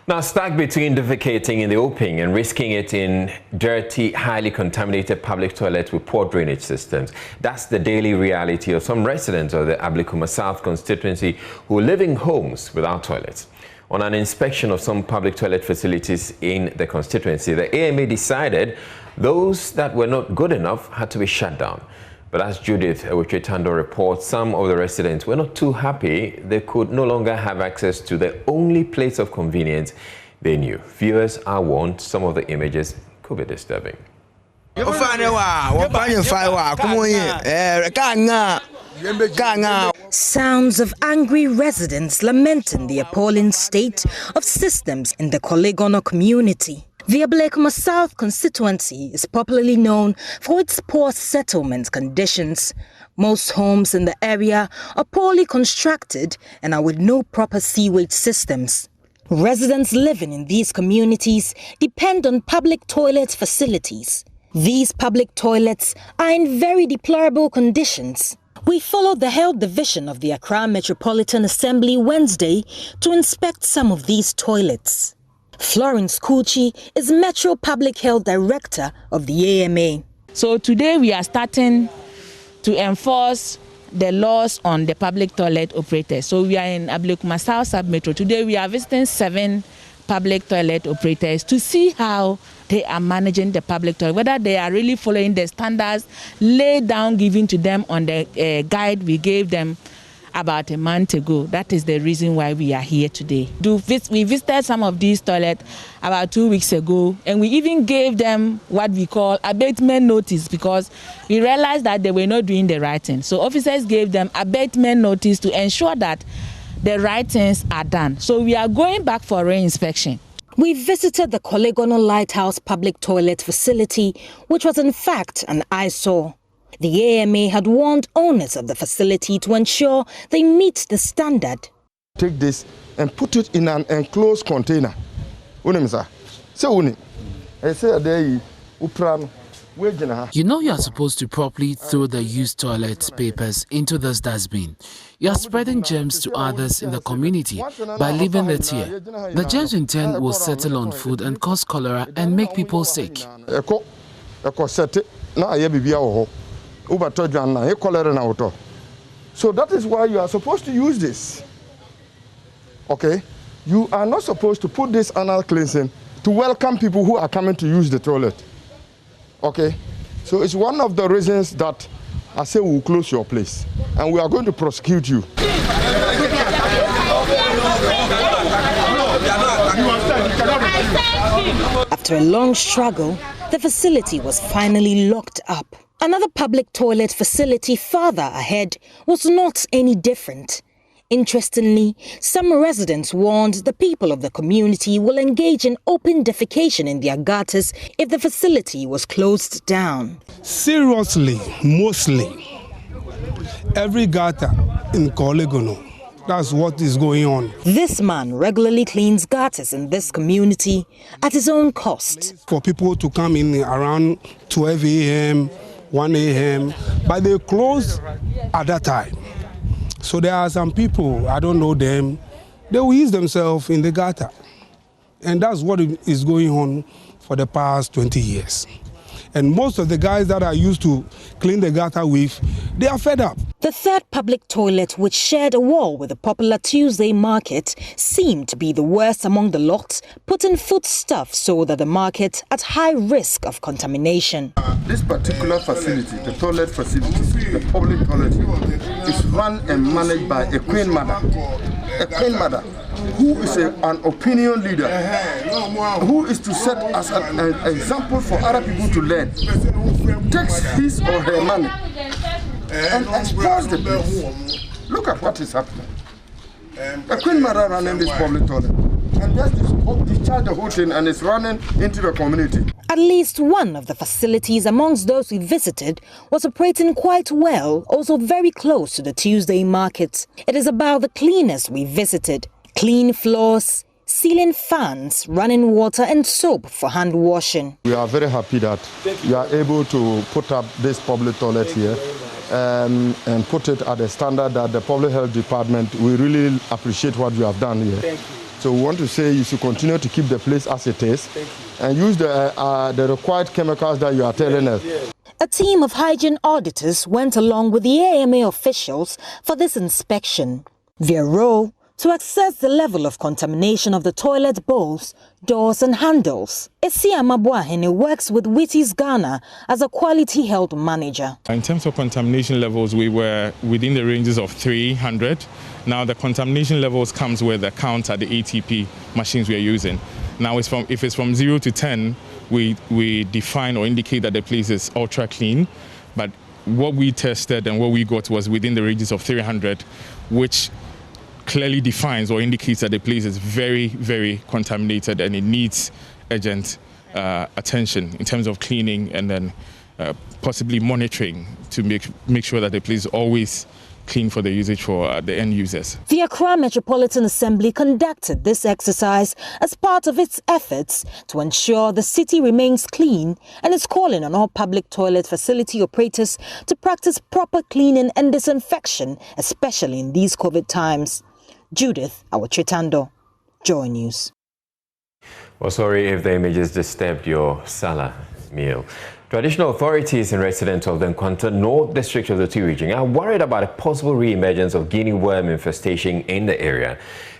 Now, stuck between defecating in the open and risking it in dirty, highly contaminated public toilets with poor drainage systems. That's the daily reality of some residents of the Ablikuma South constituency who live in homes without toilets. On an inspection of some public toilet facilities in the constituency, the AMA decided those that were not good enough had to be shut down. But as Judith Ewetretando reports, some of the residents were not too happy they could no longer have access to the only place of convenience they knew. Viewers are warned some of the images could be disturbing. Sounds of angry residents lamenting the appalling state of systems in the Kolegono community. The Ablikuma South constituency is popularly known for its poor settlement conditions. Most homes in the area are poorly constructed and are with no proper sewage systems. Residents living in these communities depend on public toilet facilities. These public toilets are in very deplorable conditions. We followed the Health Division of the Accra Metropolitan Assembly Wednesday to inspect some of these toilets. Florence Kuchi is Metro Public Health Director of the AMA. So today we are starting to enforce the laws on the public toilet operators. So we are in Ablekuma South Sub-Metro. Today we are visiting 7 public toilet operators to see how they are managing the public toilet, whether they are really following the standards laid down given to them on the guide we gave them about a month ago. That is the reason why we are here today. We visited some of these toilets about 2 weeks ago, and we even gave them what we call abatement notice because we realized that they were not doing the right thing. So officers gave them abatement notice to ensure that the right things are done. So we are going back for re-inspection. We visited the Kolegono Lighthouse public toilet facility, which was in fact an eyesore. The AMA had warned owners of the facility to ensure they meet the standard. Take this and put it in an enclosed container. You know you are supposed to properly throw the used toilet papers into this dustbin. You are spreading germs to others in the community by leaving it here. The germs in turn will settle on food and cause cholera and make people sick. So that is why you are supposed to use this. Okay? You are not supposed to put this anal cleansing to welcome people who are coming to use the toilet. Okay? So it's one of the reasons that I say we'll close your place and we are going to prosecute you. After a long struggle, the facility was finally locked up. Another public toilet facility farther ahead was not any different. Interestingly, some residents warned the people of the community will engage in open defecation in their gutters if the facility was closed down. Seriously, mostly, every gutter in Kolegono, that's what is going on. This man regularly cleans gutters in this community at his own cost. For people to come in around 12 a.m., 1 a.m., but they close at that time. So there are some people, I don't know them, they will use themselves in the gutter. And that's what is going on for the past 20 years. And most of the guys that I used to clean the gutter with, they are fed up. The third public toilet, which shared a wall with the popular Tuesday market, seemed to be the worst among the lot, putting foodstuffs sold at the market at high risk of contamination. This particular facility, the toilet facility, the public toilet, is run and managed by a queen mother. A queen mother who is an opinion leader, who is to set as an example for other people to learn, takes his or her money and exploits the place. Look at what is happening. A queen mother running this public toilet and just discharge the whole thing and it's running into the community. At least one of the facilities amongst those we visited was operating quite well, also very close to the Tuesday market. It is about the cleaners we visited. Clean floors, ceiling fans, running water and soap for hand washing. We are very happy that you are able to put up this public toilet here and put it at a standard that the Public Health Department, we really appreciate what you have done here. Thank you. So we want to say you should continue to keep the place as it is and use the required chemicals that you are telling us. A team of hygiene auditors went along with the AMA officials for this inspection. Their role, to assess the level of contamination of the toilet bowls, doors and handles. Esia Mabuahene works with Wheaties Ghana as a quality health manager. In terms of contamination levels, we were within the ranges of 300. Now the contamination levels comes with the count at the ATP machines we are using. Now if it's from 0 to 10, we define or indicate that the place is ultra clean. But what we tested and what we got was within the ranges of 300, which clearly defines or indicates that the place is very, very contaminated and it needs urgent attention in terms of cleaning and then possibly monitoring to make sure that the place is always clean for the usage for the end users. The Accra Metropolitan Assembly conducted this exercise as part of its efforts to ensure the city remains clean and is calling on all public toilet facility operators to practice proper cleaning and disinfection, especially in these COVID times. Judith Awachitando, Joy News. Well, sorry if the images disturbed your Salah meal. Traditional authorities and residents of the Nkwanta North District of the Two region are worried about a possible re-emergence of guinea worm infestation in the area.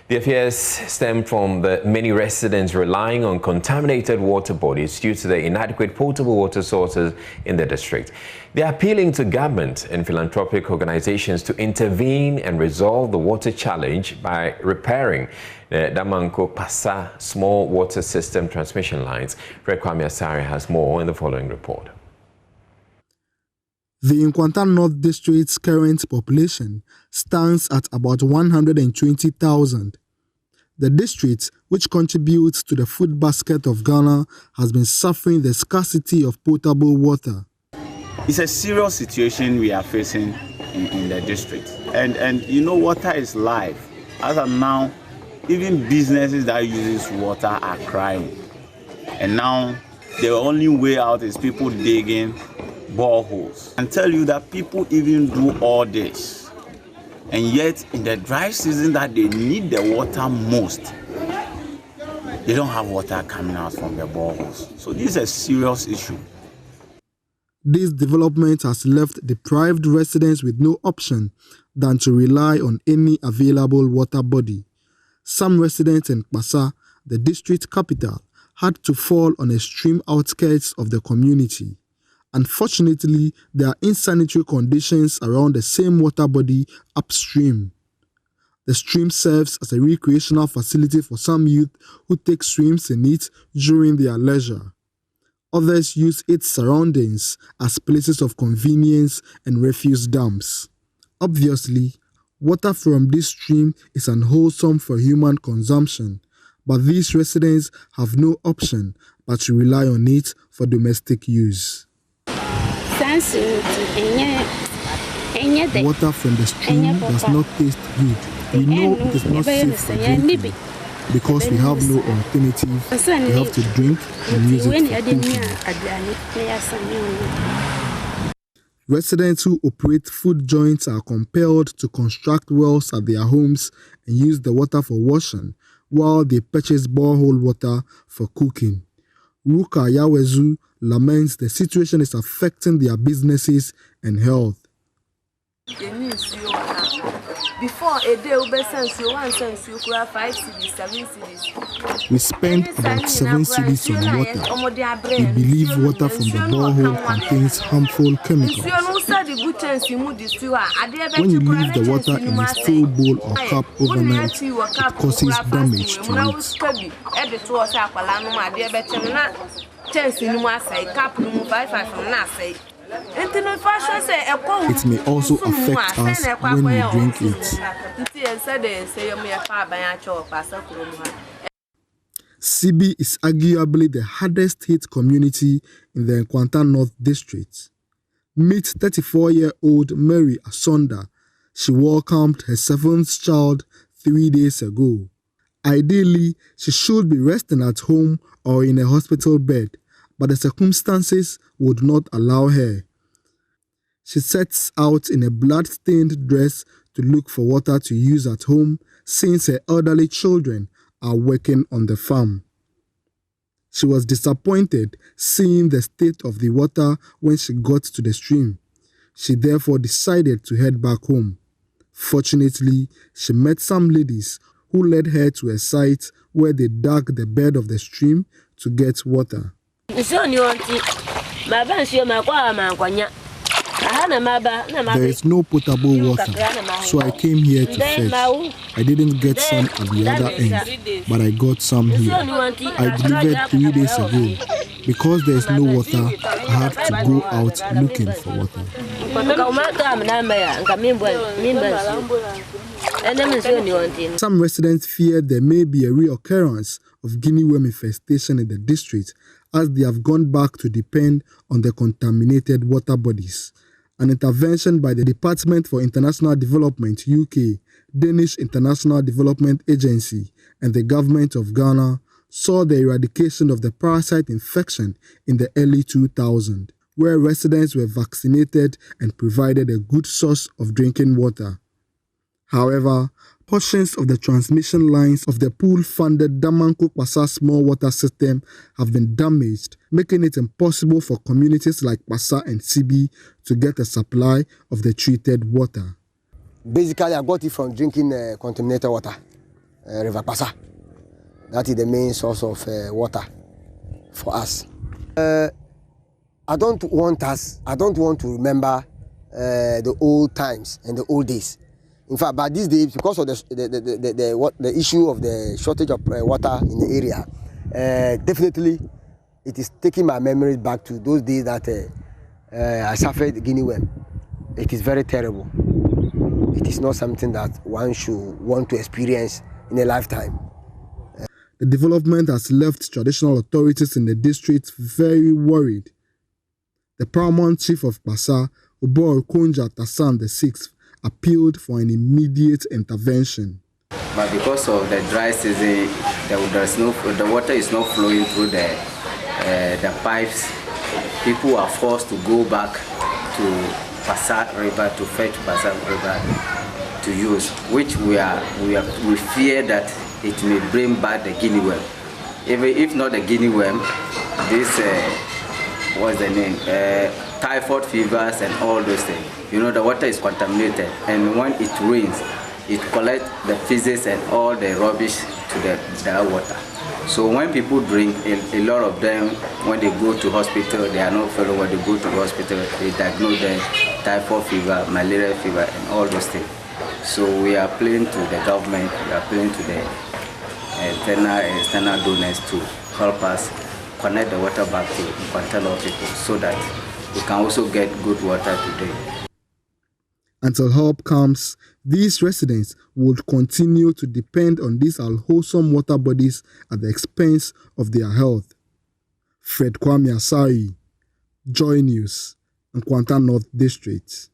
The fears stem from the many residents relying on contaminated water bodies due to the inadequate potable water sources in the district. They are appealing to government and philanthropic organizations to intervene and resolve the water challenge by repairing the Damanko Pasa small water system transmission lines. Fred Kwame Asare has more in the following report. The Nkwanta North District's current population stands at about 120,000. The district, which contributes to the food basket of Ghana, has been suffering the scarcity of potable water. It's a serious situation we are facing in the district. And you know, water is life. As of now, even businesses that uses water are crying. And now, the only way out is people digging boreholes. I tell you that people even do all this. And yet, in the dry season that they need the water most, they don't have water coming out from the boreholes. So this is a serious issue. This development has left deprived residents with no option than to rely on any available water body. Some residents in Pasa, the district capital, had to fall on extreme outskirts of the community. Unfortunately, there are insanitary conditions around the same water body upstream. The stream serves as a recreational facility for some youth who take swims in it during their leisure. Others use its surroundings as places of convenience and refuse dumps. Obviously, water from this stream is unwholesome for human consumption, but these residents have no option but to rely on it for domestic use. Water from the stream does not taste good. We know it is not safe for drinking. Because we have no alternative, we have to drink and use it for cooking. Residents who operate food joints are compelled to construct wells at their homes and use the water for washing, while they purchase borehole water for cooking. Ruka Yawezu laments the situation is affecting their businesses and health. Before a day, we spend about 7 cedis on water. We believe water from the borehole contains harmful chemicals. When you leave the water in a steel bowl or cup overnight, it causes damage to it. It may also affect us when we drink it. Sibi is arguably the hardest hit community in the Nkwanta North District. Meet 34-year-old Mary Asonda. She welcomed her 7th child 3 days ago. Ideally, she should be resting at home or in a hospital bed, but the circumstances would not allow her. She sets out in a blood-stained dress to look for water to use at home since her elderly children are working on the farm. She was disappointed seeing the state of the water when she got to the stream. She therefore decided to head back home. Fortunately, she met some ladies who led her to a site where they dug the bed of the stream to get water. There is no potable water, so I came here to fetch. I didn't get some at the other end, but I got some here. I delivered 3 days ago. Because there is no water, I had to go out looking for water. Some residents fear there may be a reoccurrence of guinea worm infestation in the district as they have gone back to depend on the contaminated water bodies. An intervention by the Department for International Development UK, Danish International Development Agency, and the Government of Ghana saw the eradication of the parasite infection in the early 2000s, where residents were vaccinated and provided a good source of drinking water. However, Portions of the transmission lines of the pool-funded Damanko-Pasa small water system have been damaged, making it impossible for communities like Pasa and Sibi to get a supply of the treated water. Basically, I got it from drinking contaminated water, River Pasa. That is the main source of water for us. I don't want to remember the old times and the old days. In fact, by these days, because of the issue of the shortage of water in the area, definitely it is taking my memories back to those days that I suffered guinea worm. It is very terrible. It is not something that one should want to experience in a lifetime. The development has left traditional authorities in the district very worried. The paramount chief of Pasa, Ubor Konja Tassan VI, appealed for an immediate intervention. But because of the dry season, the water is not flowing through the pipes. People are forced to go back to Pasa River to fetch Pasa River to use, which we fear that it may bring back the guinea worm. If not the guinea worm, this what's the name? Typhoid fevers and all those things. You know, the water is contaminated, and when it rains, it collects the feces and all the rubbish to the water. So when people drink, a lot of them, when they go to hospital, they are not following what they go to the hospital, they diagnose them typhoid fever, malaria fever, and all those things. So we are appealing to the government, we are appealing to the external donors to help us connect the water back to Kwantalo people so that we can also get good water today. Until help comes, these residents would continue to depend on these unwholesome water bodies at the expense of their health. Fred Kwame Asari, Joy News, and Kwanta North District.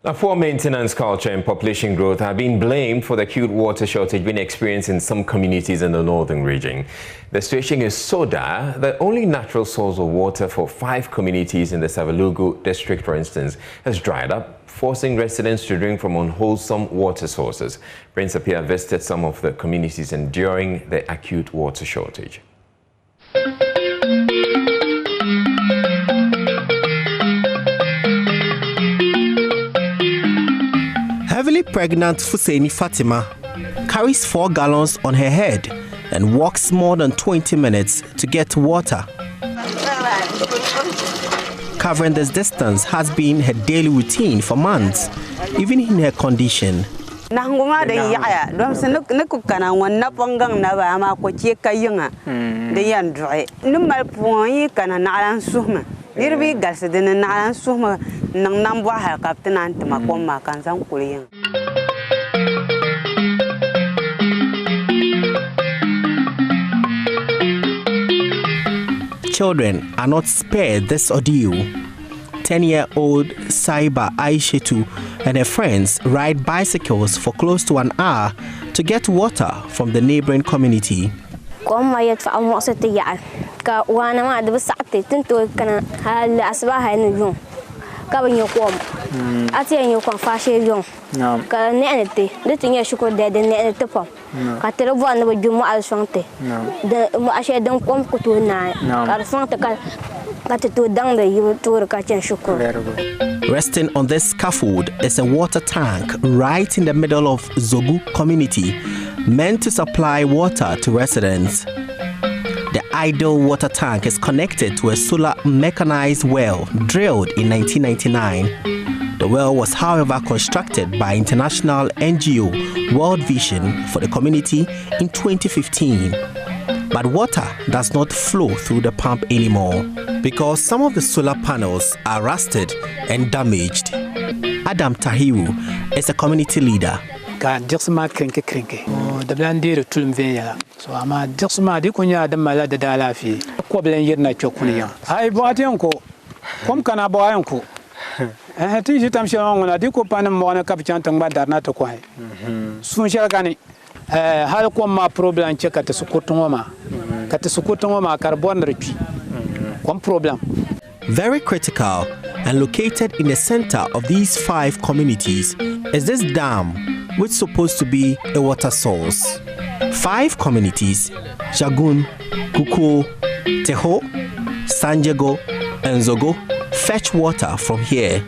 Now, poor maintenance culture and population growth have been blamed for the acute water shortage being experienced in some communities in the northern region. The situation is so dire that only natural source of water for 5 communities in the Savelugu district, for instance, has dried up, forcing residents to drink from unwholesome water sources. Prince Apia visited some of the communities enduring the acute water shortage. Heavily pregnant Fuseni Fatima carries 4 gallons on her head and walks more than 20 minutes to get water. Covering this distance has been her daily routine for months, even in her condition. Children are not spared this ordeal. 10-year-old Saiba Aishetu and her friends ride bicycles for close to an hour to get water from the neighboring community. Resting on this scaffold is a water tank right in the middle of Zogu community, meant to supply water to residents. The idle water tank is connected to a solar mechanized well drilled in 1999. The well was, however, constructed by international NGO World Vision for the community in 2015. But water does not flow through the pump anymore because some of the solar panels are rusted and damaged. Adam Tahiru is a community leader. So I'm a Dixma Dicunia de Malada Dalafi, Quablan Yerna Chocunia. I bought Uncle, Comcana Boyanco. And I teach it I'm sure on a Dico Panam Mona Capitan Bad not to quiet. Soon shall Gani. How come my problem check at the Sukotoma? Cat the Sukotoma carbon rich. One problem. Very critical and located in the center of these 5 communities is this dam, which is supposed to be a water source. 5 communities, Jagun, Kufuor, Teho, Sanjago, and Zogo, fetch water from here.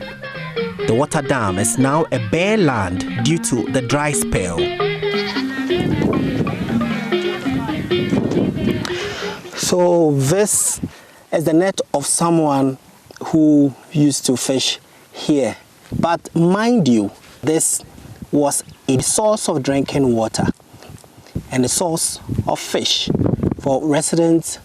The water dam is now a bare land due to the dry spell. So this is the net of someone who used to fish here. But mind you, this was a source of drinking water and a source of fish for residents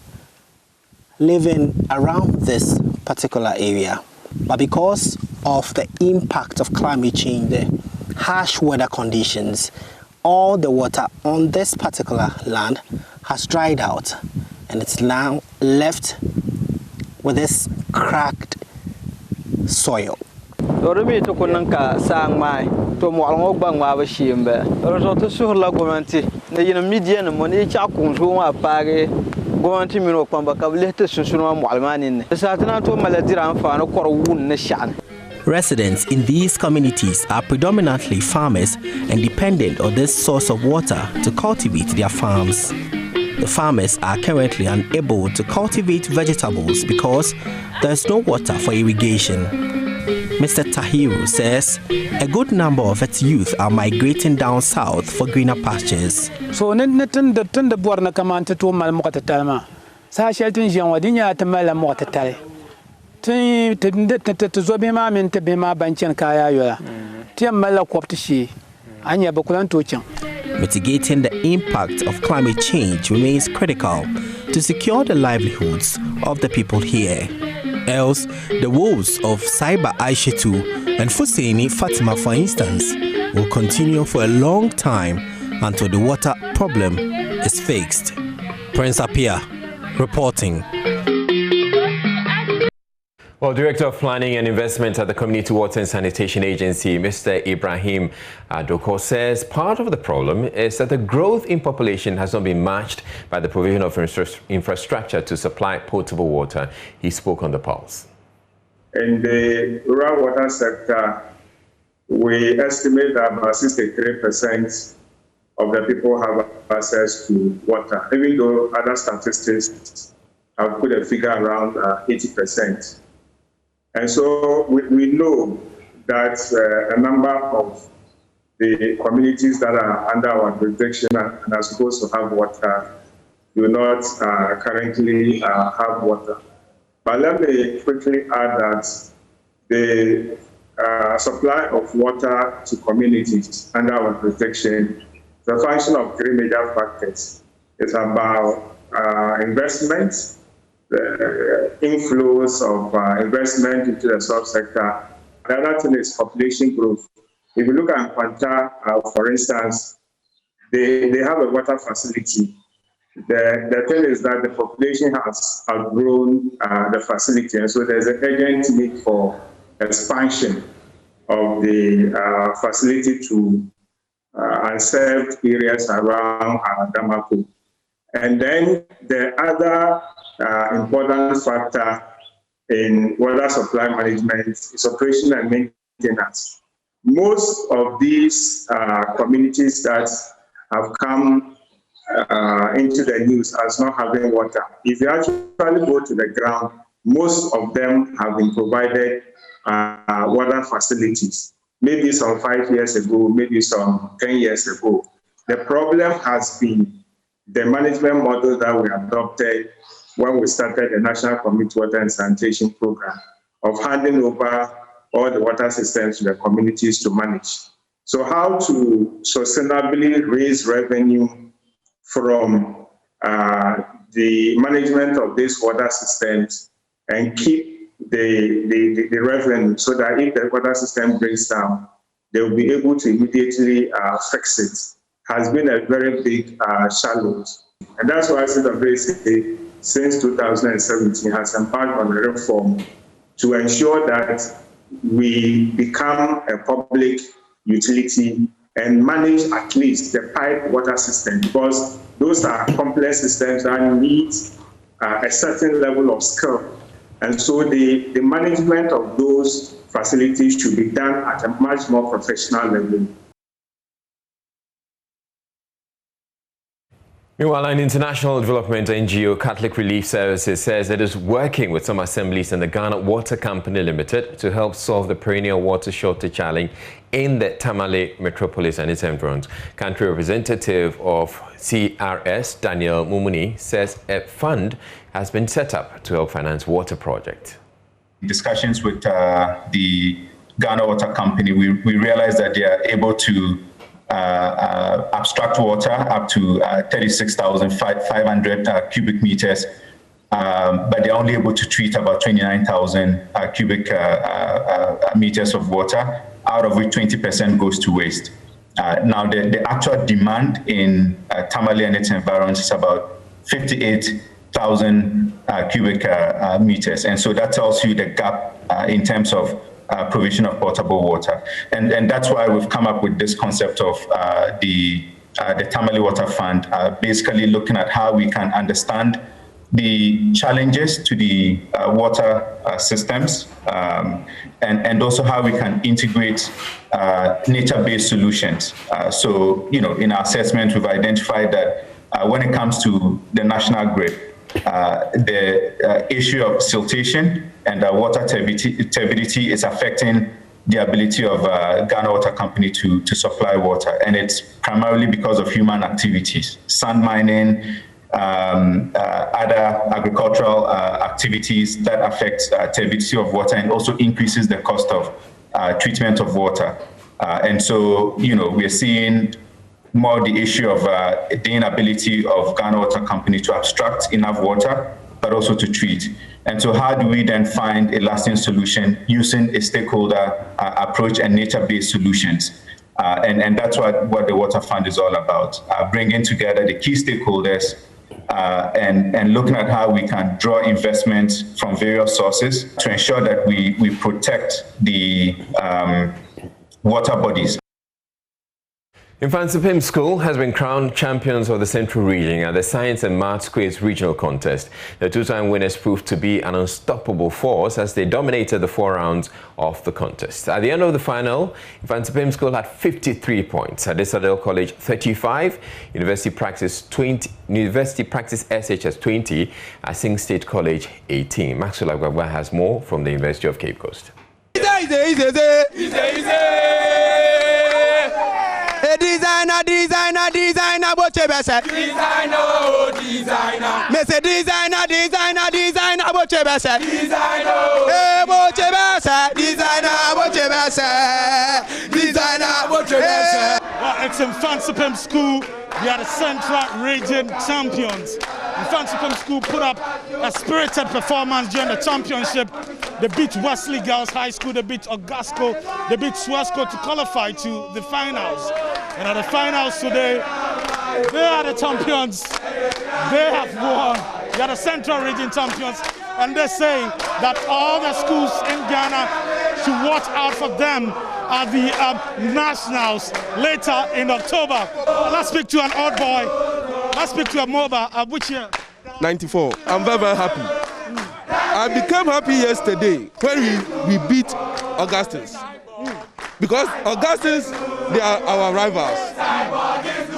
living around this particular area. But because of the impact of climate change, the harsh weather conditions, all the water on this particular land has dried out, and it's now left with this cracked soil. Dormi to kunanka sang mai to mo along bang ma ba shimbe ro to su la gomanti ne yin media no mo ne cha kun so ma pare gomanti mi no kwamba ka lete susu no mo almani ne satana to maladira amfa no kor wun ne shan. Residents in these communities are predominantly farmers and dependent on this source of water to cultivate their farms. The farmers are currently unable to cultivate vegetables because there's no water for irrigation. Mr. Tahiru says a good number of its youth are migrating down south for greener pastures. So the born command to mal motatalma. Sa shelton jan wadinya ta mala motatal. Tin to zobima min te bema banchan kaya yola. Tiam mala kwaptishi. Anya bakulan tochan. Mitigating the impact of climate change remains critical to secure the livelihoods of the people here. Else, the woes of Saiba Aishetu and Fusaini Fatima, for instance, will continue for a long time until the water problem is fixed. Prince Apia, reporting. Well, Director of Planning and Investment at the Community Water and Sanitation Agency, Mr. Ibrahim Adoko, says part of the problem is that the growth in population has not been matched by the provision of infrastructure to supply potable water. He spoke on the Pulse. In the rural water sector, we estimate that about 63% of the people have access to water, even though other statistics have put a figure around 80%. And so we know that a number of the communities that are under our jurisdiction and are supposed to have water do not currently have water. But let me quickly add that the supply of water to communities under our jurisdiction is a function of 3 major factors. It's about investment, the inflows of investment into the subsector. The other thing is population growth. If you look at Kwanta, for instance, they have a water facility. The thing is that the population has outgrown the facility, and so there's an urgent need for expansion of the facility to unserved areas around Damako. And then the other important factor in water supply management is operation and maintenance. Most of these communities that have come into the news as not having water, if you actually go to the ground, most of them have been provided water facilities. Maybe some 5 years ago, maybe some 10 years ago. The problem has been the management model that we adopted when we started the National Community Water and Sanitation Program of handing over all the water systems to the communities to manage. So how to sustainably raise revenue from the management of these water systems and keep the revenue so that if the water system breaks down, they will be able to immediately fix it, has been a very big challenge. And that's why CWA, since 2017, has embarked on a reform to ensure that we become a public utility and manage at least the pipe water system, because those are complex systems that need a certain level of skill And so the management of those facilities should be done at a much more professional level. Meanwhile, an international development NGO, Catholic Relief Services, says it is working with some assemblies and the Ghana Water Company Limited to help solve the perennial water shortage challenge in the Tamale metropolis and its environs. Country representative of CRS, Daniel Mumuni, says a fund has been set up to help finance water projects. Discussions with the Ghana Water Company, we realized that they are able to abstract water up to 36,500 cubic meters, but they're only able to treat about 29,000 cubic meters of water, out of which 20% goes to waste. Now, the actual demand in Tamale and its environs is about 58,000 cubic meters, and so that tells you the gap in terms of provision of potable water. And that's why we've come up with this concept of the Tamale Water Fund, basically looking at how we can understand the challenges to the water systems, and also how we can integrate nature-based solutions. So, in our assessment, we've identified that when it comes to the national grid, the issue of siltation and water turbidity is affecting the ability of Ghana Water Company to supply water. And it's primarily because of human activities, sand mining, other agricultural activities that affect turbidity of water and also increases the cost of treatment of water. And so, we're seeing more the issue of the inability of Ghana Water Company to abstract enough water, but also to treat. And so how do we then find a lasting solution using a stakeholder approach and nature-based solutions? And that's what the Water Fund is all about, bringing together the key stakeholders and looking at how we can draw investments from various sources to ensure that we protect the water bodies. Infantsipim School has been crowned champions of the Central Region at the Science and Maths Quiz Regional Contest. The two-time winners proved to be an unstoppable force as they dominated the 4 rounds of the contest. At the end of the final, Infantsipim School had 53 points, Adesadel College 35, University Praxis SHS 20, Asing State College 18. Maxwell Agwagwa has more from the University of Cape Coast. Designer, what you best say? Designer, oh designer. Me say designer, what you best say? Designer, hey, what you best say? Designer, what you best say? Designer, what you best say? It's Infantsipim School. We are the Central Region champions. Infantsipim School put up a spirited performance during the championship. They beat Wesley Girls High School, they beat Ogasco, they beat Swasco to qualify to the finals. And at the finals today, they are the champions. They have won. They are the Central Region champions. And they say that all the schools in Ghana should watch out for them at the nationals later in October. Let's speak to an old boy. Let's speak to a mobile. Which year? 94. I'm very, very happy. I became happy yesterday when we beat Augustins. Because Augustins, they are our rivals.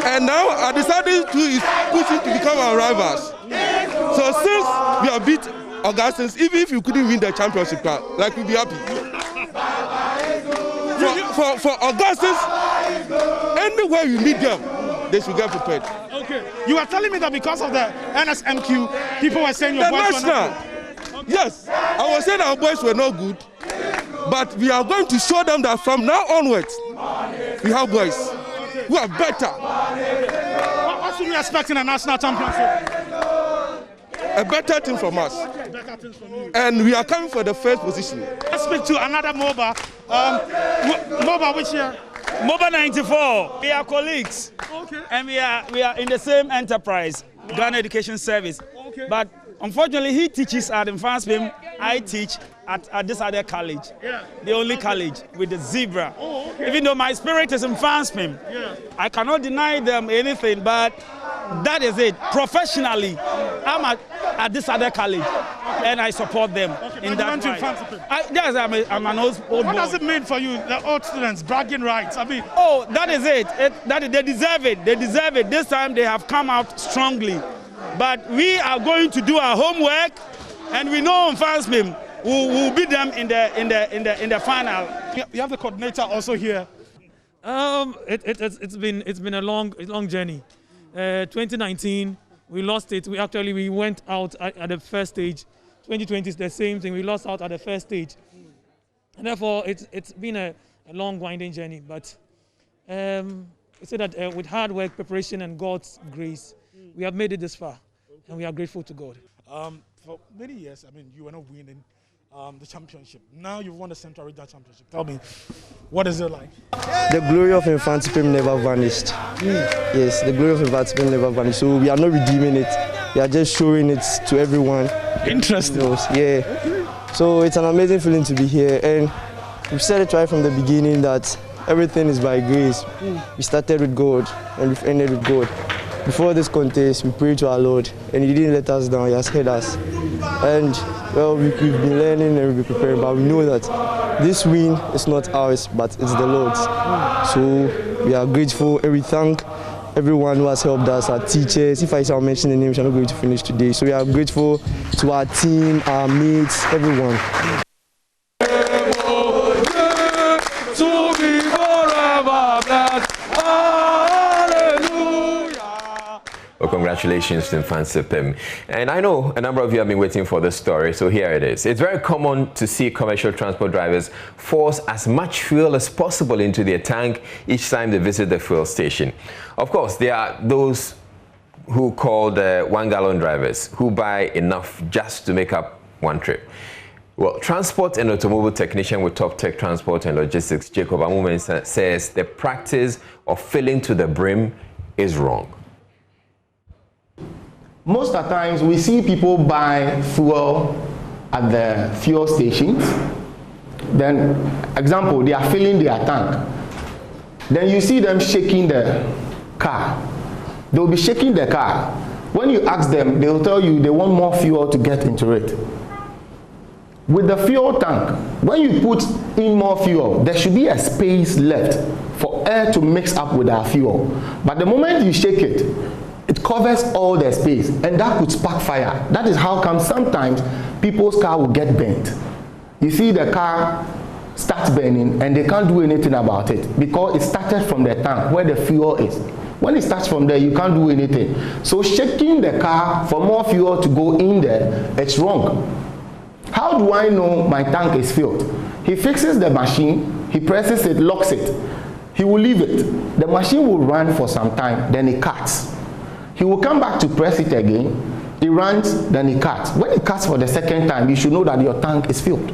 And now I decided to is pushing to become our rivals. So since we have beat Augustins, even if you couldn't win the championship, like we'll be happy. For Augustins, anywhere you meet them, they should get prepared. Okay. You are telling me that because of the NSMQ, people were saying your boys were not good. Okay. Yes, I was saying our boys were not good, but we are going to show them that from now onwards, we have boys who are better. What should we expect in a national championship? A better team from us. And we are coming for the first position. Let's speak to another MOBA. MOBA, which year? MOBA 94. We are colleagues. Okay. And we are in the same enterprise, Ghana Education Service. Okay. But unfortunately, he teaches at Infantsipim. I teach at this other college. Yeah. The only college with the zebra. Oh, okay. Even though my spirit is Infantsipim, I cannot deny them anything, but that is it. Professionally, I'm at this other college. and I support them in that right. Yes, I'm an old boy. What does it mean for you, the old students, bragging rights? I mean, oh, that is it. They deserve it. They deserve it. This time they have come out strongly. But we are going to do our homework, and we know on Fansman we'll beat them in the final. You have the coordinator also here. It's been a long journey. 2019 we lost it. We went out at the first stage. 2020 is the same thing. We lost out at the first stage, and therefore it's been a long winding journey. But we say that with hard work, preparation, and God's grace, we have made it this far, and we are grateful to God. For many years, I mean, you were not winning the championship. Now you've won the Central Regional Championship. Tell me, what is it like? The glory of Infantsipim never vanished. Yes, the glory of Infantsipim never vanished. So we are not redeeming it. We are just showing it to everyone. Interesting. Yeah. So it's an amazing feeling to be here. And we've said it right from the beginning that everything is by grace. We started with God and we've ended with God. Before this contest, we prayed to our Lord, and He didn't let us down. He has heard us. And well, we've been learning and we've been preparing, but we know that this win is not ours, but it's the Lord's. So we are grateful, and we thank everyone who has helped us, our teachers. If I shall mention the names, I'm not going to finish today. So we are grateful to our team, our mates, everyone. Well, congratulations to Infantsipim. And I know a number of you have been waiting for this story, so here it is. It's very common to see commercial transport drivers force as much fuel as possible into their tank each time they visit the fuel station. Of course, there are those who call the 1 gallon drivers who buy enough just to make up one trip. Well, transport and automobile technician with Top Tech Transport and Logistics, Jacob Amumen, says the practice of filling to the brim is wrong. Most of the times we see people buy fuel at the fuel stations. Then, example, they are filling their tank. Then you see them shaking the car. They will be shaking the car. When you ask them, they will tell you they want more fuel to get into it. With the fuel tank, when you put in more fuel, there should be a space left for air to mix up with our fuel. But the moment you shake it, it covers all the space, and that could spark fire. That is how come sometimes people's car will get burnt. You see the car starts burning and they can't do anything about it because it started from the tank where the fuel is. When it starts from there, you can't do anything. So shaking the car for more fuel to go in there, it's wrong. How do I know my tank is filled? He fixes the machine, he presses it, locks it. He will leave it. The machine will run for some time, then it cuts. He will come back to press it again, he runs, then he cuts. When he cuts for the second time, you should know that your tank is filled.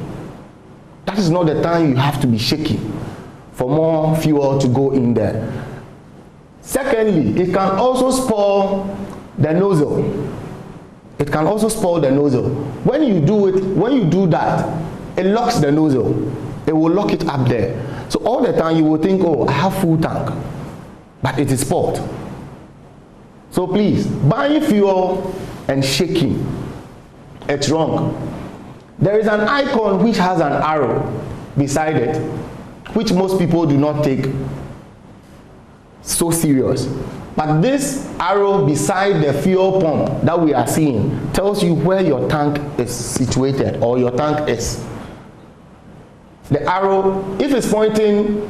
That is not the time you have to be shaking for more fuel to go in there. Secondly, it can also spoil the nozzle. It can also spoil the nozzle. When you do that, it locks the nozzle. It will lock it up there. So all the time you will think, oh, I have full tank, but it is spoiled. So please, buying fuel and shaking, it's wrong. There is an icon which has an arrow beside it, which most people do not take so serious. But this arrow beside the fuel pump that we are seeing tells you where your tank is situated or your tank is. The arrow, if it's pointing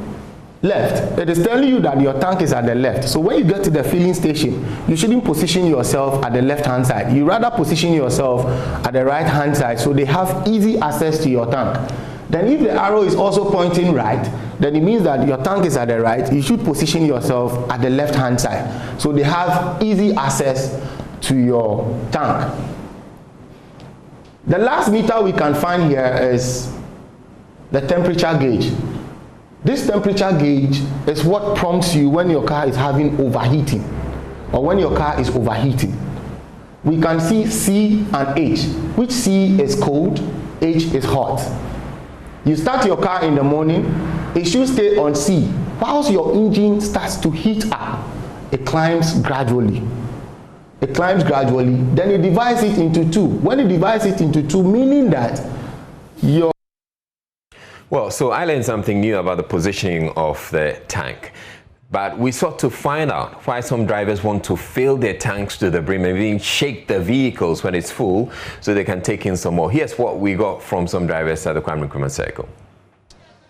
left, it is telling you that your tank is at the left. So when you get to the filling station, you shouldn't position yourself at the left hand side. You rather position yourself at the right hand side so they have easy access to your tank. Then if the arrow is also pointing right, then it means that your tank is at the right. You should position yourself at the left hand side so they have easy access to your tank. The last meter we can find here is the temperature gauge. This temperature gauge is what prompts you when your car is having overheating or when your car is overheating. We can see C and H, which C is cold, H is hot. You start your car in the morning, it should stay on C. Whilst your engine starts to heat up, it climbs gradually. it climbs gradually, then you divide it into two. When you divide it into two, meaning that your... Well, so I learned something new about the positioning of the tank. But we sought to find out why some drivers want to fill their tanks to the brim and even shake the vehicles when it's full so they can take in some more. Here's what we got from some drivers at the Kwame Nkrumah Circle.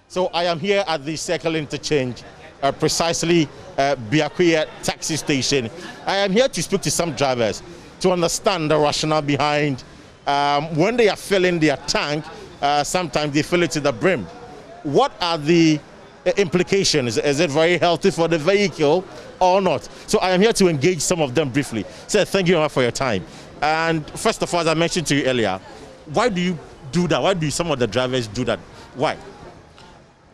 So I am here at the Circle Interchange, precisely Biakuya taxi station. I am here to speak to some drivers to understand the rationale behind when they are filling their tank, sometimes they fill it to the brim. What are the implications? Is it very healthy for the vehicle or not? So I am here to engage some of them briefly. So thank you very much for your time. And first of all, as I mentioned to you earlier, why do you do that? Why do some of the drivers do that? Why?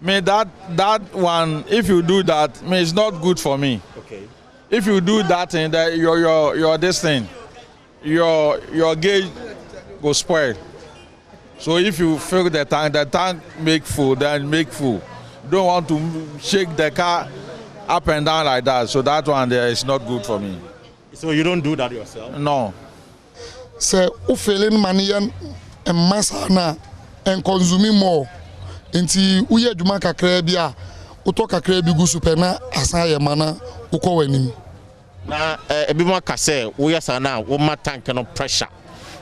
Me that one, if you do that, me it's not good for me. Okay. If you do that thing, that your this thing, your gauge go spoil. So if you fill the tank make full, then make full. Don't want to shake the car up and down like that. So that one there is not good for me. So you don't do that yourself? No. So feeling money and masana and consuming more. Inti uye juma kakra bia uto kakra bi gu super na asan ye mana uko wanim. Na ebi mo ka say uye sana wo ma tank no pressure.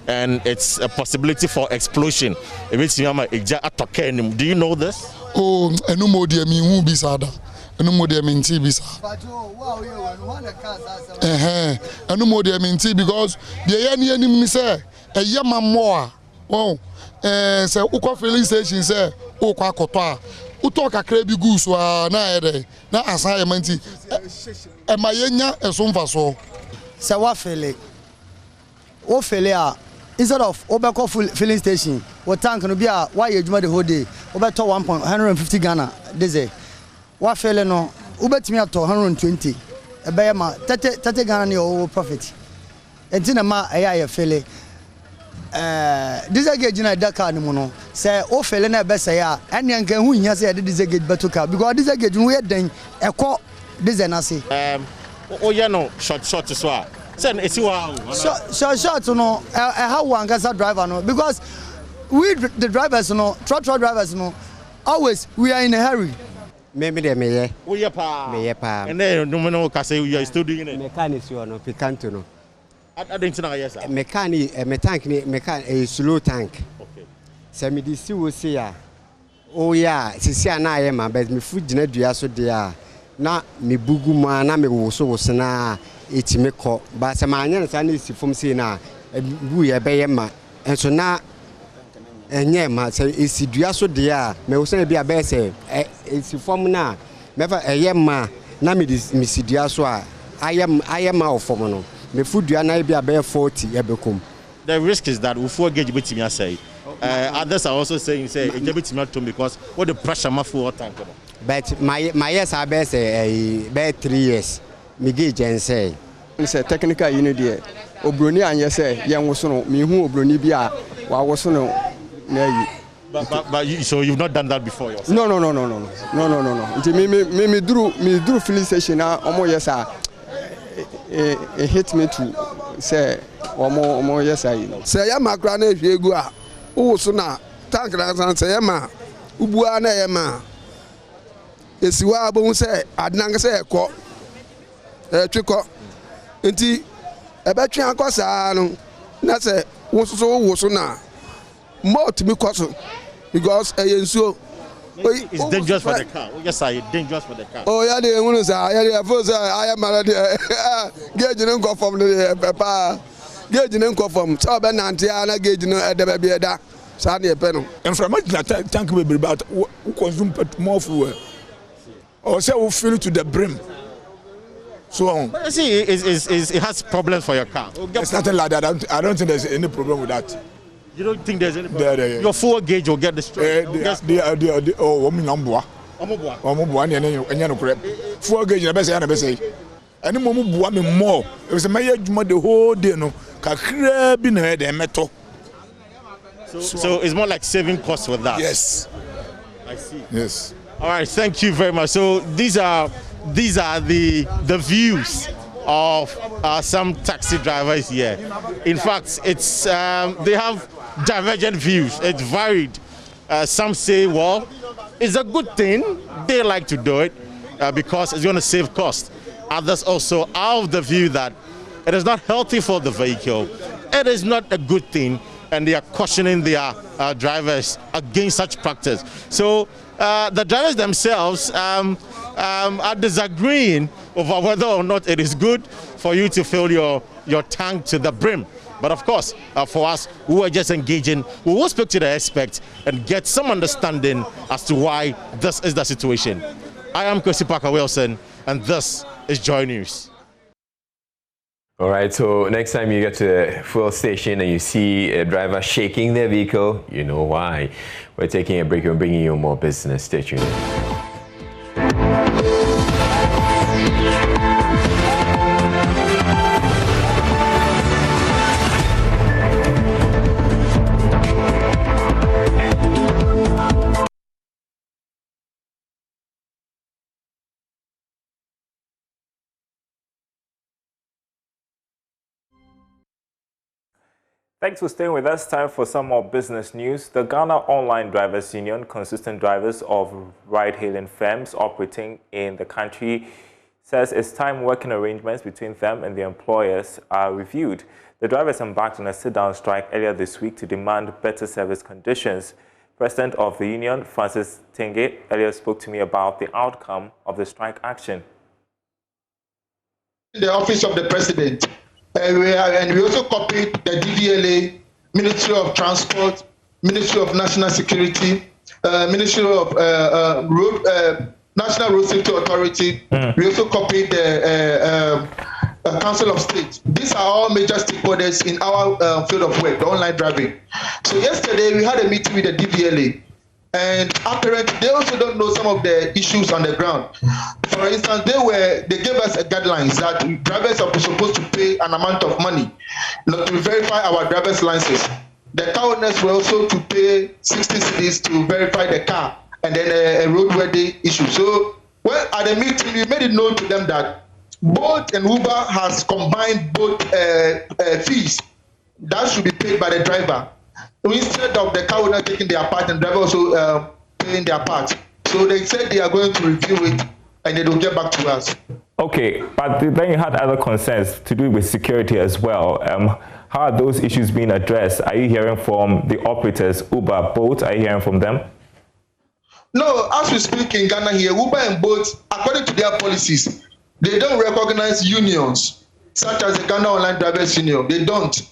And it's a possibility for explosion. Do you know this? Oh, enu mo de mi hu bisada. Enu mo de mi nti bisa. Enu mo de mi nti because the ye ni say e ye ma mo a. Oh, say ukọ filling station say o kwa koto a. Uto kakra bi gu so na ere na asan ye manti. E ma ye nya eso mfaso. Say wa fele. O fele a instead of Obeko filling station, what tank no be a why you the whole day? Obeto 150 Ghana this what fell no ubetimi ato 120 ebe ma 30 Ghana ni o profit entina ma eya fele this gauge na Dakar ni mo no say o fele na be say a ene nkan hu nya say this gauge betuka because this gauge no ye den ekọ this na say o ye no short so a send esi wa short no how one can driver no because we the drivers no truck drivers no always we are in a hurry. Maybe they may pa and then no can say you are still doing it mechanics you no picanto no I don't know yes sir mechanic a slow tank okay so me this we say oh yeah sisi na aye ma but me food na dua so dia na me bugu ma na me wo so na etime ko ba se ma anya na sa na si fom sei na bu ye be ye ma enso na enye ma se esi dua so de a me wo se na bia be se esi fom na me fa eye ma na me si dua so a aye ma ofom no me fu dua na bia be 40 e be kom. The risk is that Kufuor gauge betimi asay others are also saying say e betimi atom because what the pressure ma fu tank. But my years are be say be 3 years me gauge and say it's a technical unit there obroni anya say ye nwoso no me hu obroni bi a wa woso no na yi but so you've not done that before yourself? No. Nti me duru filling station na omo yes a it hit me to say omo yes a say ya makra na ehwe egu a wo so na tank na san say ya ma ubua na ya ma esiwa abon say adnang say ekọ twekọ nti ebetwe akosa no na say wo so na more to me cause because it's dangerous for the car. Yes, sir, it's dangerous for the car. Oh, yeah, they want to say, I am married. Gauge no go from the papa. Gauge no go from so ben antiana gauge no the baby da. Sani epeno. And from that tank will be about who consume more fuel. Or say we fill it to the brim. So on. But you see, it has problems for your car. It's nothing like that. I don't think there's any problem with that. You don't think there's any problem? Yeah. Your full gauge will get destroyed. Oh, woman, Omboa. And you correct. Full gauge, I say. And the moment more. It was a mayor the whole day, no. Crab in the metal. So it's more like saving costs with that. Yes. I see. Yes. All right, thank you very much. So these are the views of some taxi drivers here. In fact, it's they have divergent views. It's varied. Some say, well, it's a good thing. They like to do it because it's going to save cost. Others also are of the view that it is not healthy for the vehicle. It is not a good thing, and they are cautioning their drivers against such practice. So the drivers themselves are disagreeing over whether or not it is good for you to fill your tank to the brim. But of course, for us who are just engaging, we will speak to the experts and get some understanding as to why this is the situation. I am Kwesi Parker Wilson, and this is Joy News. All right, so next time you get to a fuel station and you see a driver shaking their vehicle, you know why. We're taking a break and bringing you more business. Stay tuned. Thanks for staying with us. Time for some more business news. The Ghana Online Drivers Union, consistent drivers of ride-hailing firms operating in the country, says it's time working arrangements between them and the employers are reviewed. The drivers embarked on a sit-down strike earlier this week to demand better service conditions. President of the union, Francis Tenge, earlier spoke to me about the outcome of the strike action. The office of the president. And we also copied the DVLA, Ministry of Transport, Ministry of National Security, Ministry of National Road Safety Authority. We also copied the Council of State. These are all major stakeholders in our field of work, the online driving. So yesterday we had a meeting with the DVLA, and apparently they also don't know some of the issues on the ground. For instance, they gave us a guidelines that drivers are supposed to pay an amount of money to verify our driver's license. The car owners were also to pay 60 cedis to verify the car, and then a roadworthy issue. So, well, at the meeting, we made it known to them that Bolt and Uber has combined both fees that should be paid by the driver, instead of the car owner taking their part and driver also paying their part. So they said they are going to review it and they will get back to us. Okay, but then you had other concerns to do with security as well. How are those issues being addressed? Are you hearing from the operators, Uber, Bolt? Are you hearing from them? No, as we speak in Ghana here, Uber and Bolt, according to their policies, they don't recognize unions, such as the Ghana Online Drivers Union. They don't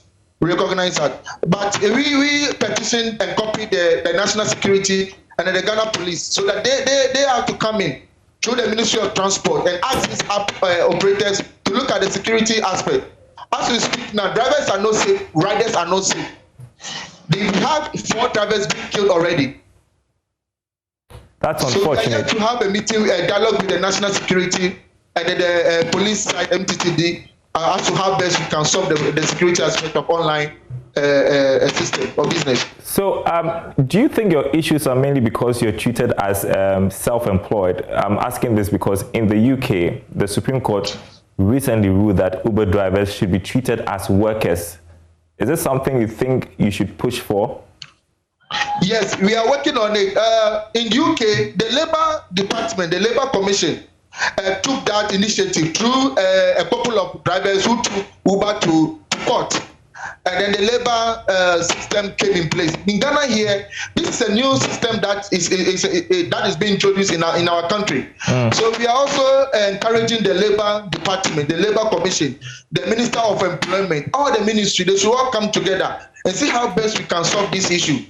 recognize that. But we petition and copy the national security and the Ghana police so that they have to come in through the Ministry of Transport and ask these operators to look at the security aspect. As we speak now, drivers are not safe, riders are not safe. They have 4 drivers being killed already. That's unfortunate. So I had to have a meeting, a dialogue with the national security and the police side, MTTD, as to how best we can solve the security aspect of online system or business. So do you think your issues are mainly because you're treated as self-employed? I'm asking this because in the UK, the Supreme Court recently ruled that Uber drivers should be treated as workers. Is this something you think you should push for? Yes, we are working on it. In the UK, the Labour Department, the Labour Commission, took that initiative through a couple of drivers who took Uber to court. And then the labor system came in place. In Ghana here, this is a new system that is being introduced in our country. So we are also encouraging the Labour Department, the Labour Commission, the Minister of Employment, all the ministry, they should all come together and see how best we can solve this issue.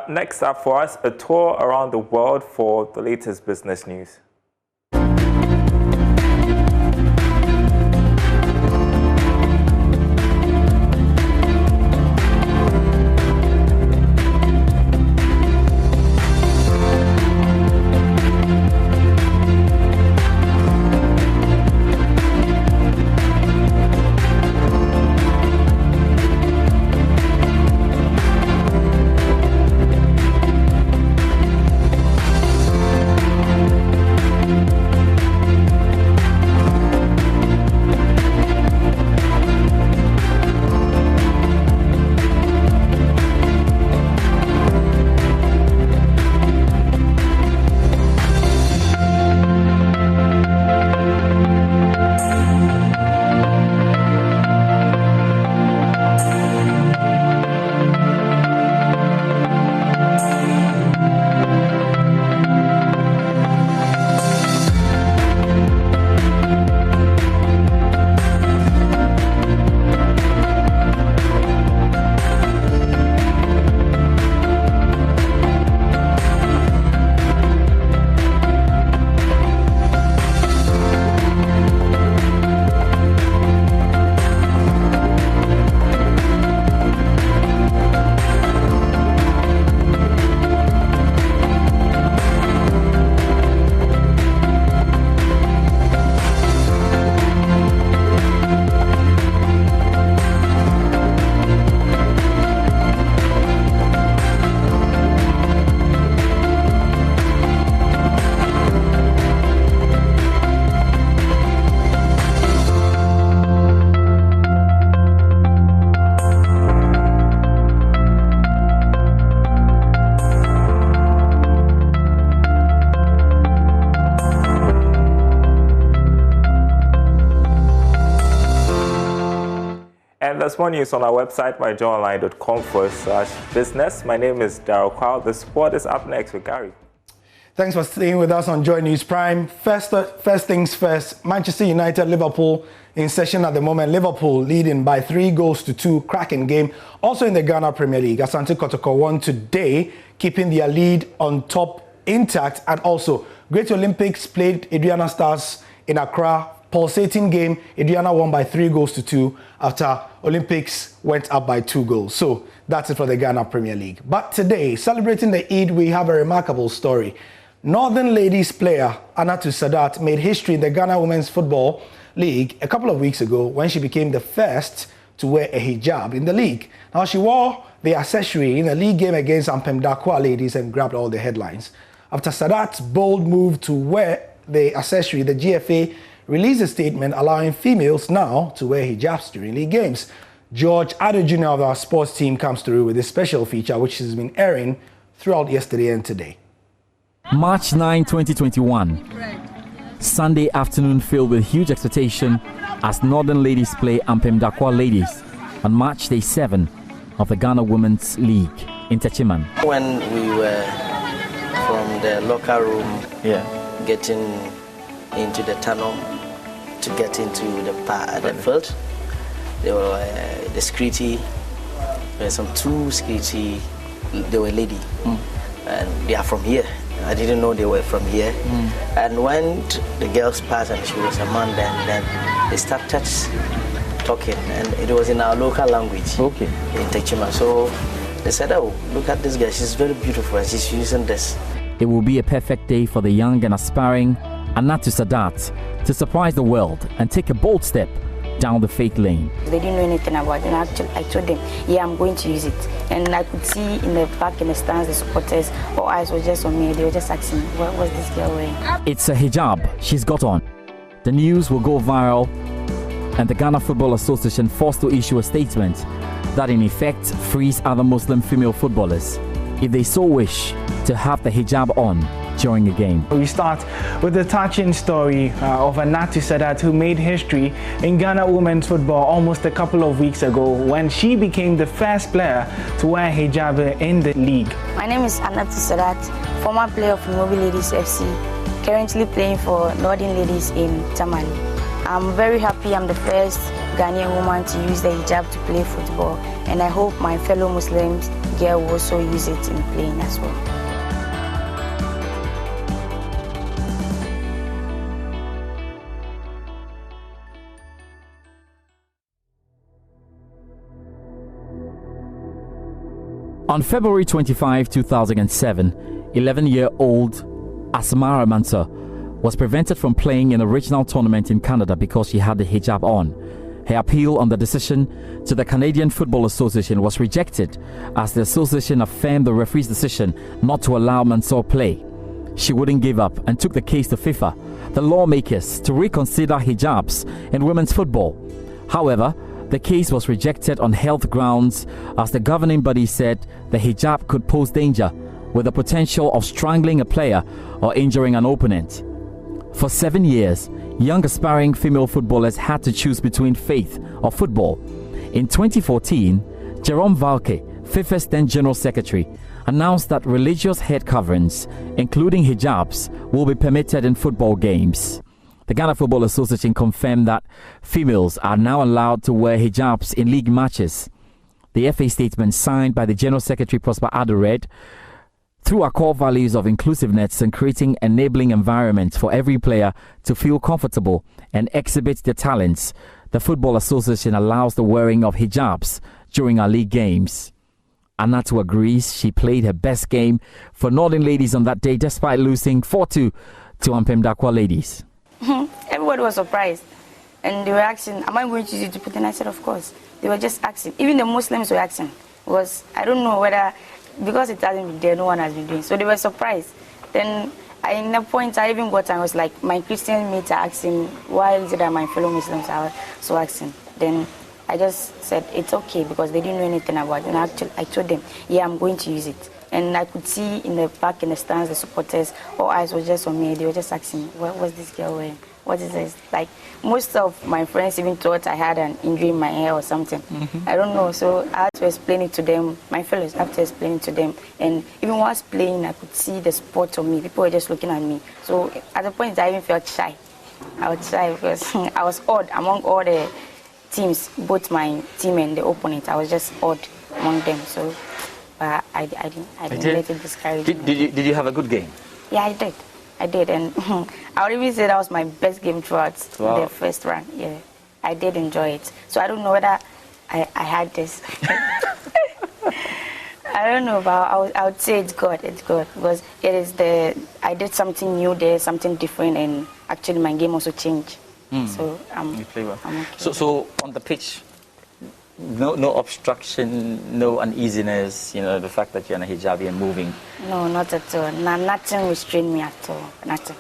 Next up for us, a tour around the world for the latest business news. And there's more news on our website, myjoyonline.com/business. My name is Daryl Kwao. The sport is up next with Gary. Thanks for staying with us on Joy News Prime. First things first, Manchester United, Liverpool in session at the moment. Liverpool leading by 3-2, cracking game. Also in the Ghana Premier League, Asante Kotoko won today, keeping their lead on top intact. And also, Great Olympics played Adriana Stars in Accra. Pulsating game, Adriana won by 3-2 after Olympics went up by 2 goals. So that's it for the Ghana Premier League. But today, celebrating the Eid, we have a remarkable story. Northern Ladies player Anatu Sadat made history in the Ghana Women's Football League a couple of weeks ago when she became the first to wear a hijab in the league. Now, she wore the accessory in a league game against Raymond Acquah ladies and grabbed all the headlines. After Sadat's bold move to wear the accessory, the GFA released a statement allowing females now to wear hijabs during league games. George Ado Jr. of our sports team comes through with a special feature which has been airing throughout yesterday and today. March 9, 2021. Sunday afternoon filled with huge expectation as Northern Ladies play Raymond Acquah ladies on March Day 7 of the Ghana Women's League in Techiman. When we were from the locker room getting into the tunnel to get into the field, there were the security, there were some 2 security, they were lady, and they are from here. I didn't know they were from here. And when the girls passed and she was a man, then they started talking, and it was in our local language, in Techima. So they said, oh, look at this girl, she's very beautiful and she's using this. It will be a perfect day for the young and aspiring Anatu Sadat to surprise the world and take a bold step down the faith lane. They didn't know anything about it, and I told them, yeah, I'm going to use it. And I could see in the back in the stands, the supporters, all eyes were just on me. They were just asking, what was this girl wearing? It's a hijab she's got on. The news will go viral, and the Ghana Football Association forced to issue a statement that in effect frees other Muslim female footballers, if they so wish, to have the hijab on during a game. We start with the touching story of Anatu Sadat, who made history in Ghana women's football almost a couple of weeks ago when she became the first player to wear hijab in the league. My name is Anatu Sadat, former player of Mobile Ladies FC, currently playing for Northern Ladies in Tamale. I'm very happy I'm the first Ghanaian woman to use the hijab to play football, and I hope my fellow Muslims girl will also use it in playing as well. On February 25, 2007, 11-year-old Asmara Mansa was prevented from playing in a regional tournament in Canada because she had the hijab on. Her appeal on the decision to the Canadian Football Association was rejected as the association affirmed the referee's decision not to allow Mansour play. She wouldn't give up and took the case to FIFA, the lawmakers, to reconsider hijabs in women's football. However, the case was rejected on health grounds as the governing body said the hijab could pose danger with the potential of strangling a player or injuring an opponent. For 7 years, young aspiring female footballers had to choose between faith or football. In 2014, Jerome Valke, FIFA's then General Secretary, announced that religious head coverings, including hijabs, will be permitted in football games. The Ghana Football Association confirmed that females are now allowed to wear hijabs in league matches. The FA statement signed by the General Secretary Prosper Ado read, through our core values of inclusiveness and creating enabling environments for every player to feel comfortable and exhibit their talents, the Football Association allows the wearing of hijabs during our league games. Anatu agrees she played her best game for Northern Ladies on that day despite losing 4-2 to Raymond Acquah ladies. Everybody was surprised, and they were asking, am I going to use it to put in? I said, of course. They were just asking. Even the Muslims were asking. Was I don't know whether, because it hasn't been there, no one has been doing. So they were surprised. Then in a point I even got, I was like, my Christian mates are asking, why is it that my fellow Muslims are so asking? Then I just said, it's okay, because they didn't know anything about it. And I told them, yeah, I'm going to use it. And I could see in the back in the stands, the supporters, all eyes were just on me. They were just asking, what was this girl wearing? what is this? Like, most of my friends even thought I had an injury in my hair or something. I don't know. So I had to explain it to them. My fellows have to explain it to them. And even whilst playing, I could see the spot on me. People were just looking at me. So at the point, I even felt shy. I was shy because I was odd among all the teams, both my team and the opponent. I was just odd among them. So I didn't let it discourage me. Did you have a good game? Yeah, I did, and I would even say that was my best game throughout the first round. Yeah, I did enjoy it. So I don't know whether I had this. I don't know, but I would say it's good. It's good because it is I did something new there, something different, and actually my game also changed. So you play well. I'm okay. So on the pitch, no obstruction, no uneasiness. You know, the fact that you're in a hijabi and moving. No, not at all. Nothing restrained me at all. Nothing.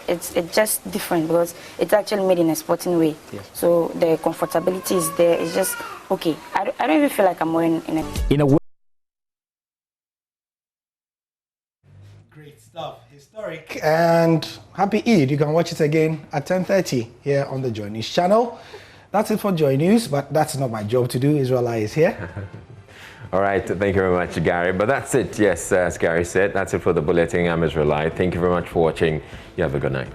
It's just different because it's actually made in a sporting way. Yes. So the comfortability is there. It's just okay. I don't even feel like I'm wearing in a way. Great stuff. Historic and happy Eid. You can watch it again at 10:30 here on the Joy News channel. That's it for Joy News, but that's not my job to do. Israel is here. All right, thank you very much, Gary. But that's it, yes, as Gary said, that's it for the bulletin. I'm Israel. Thank you very much for watching. You have a good night.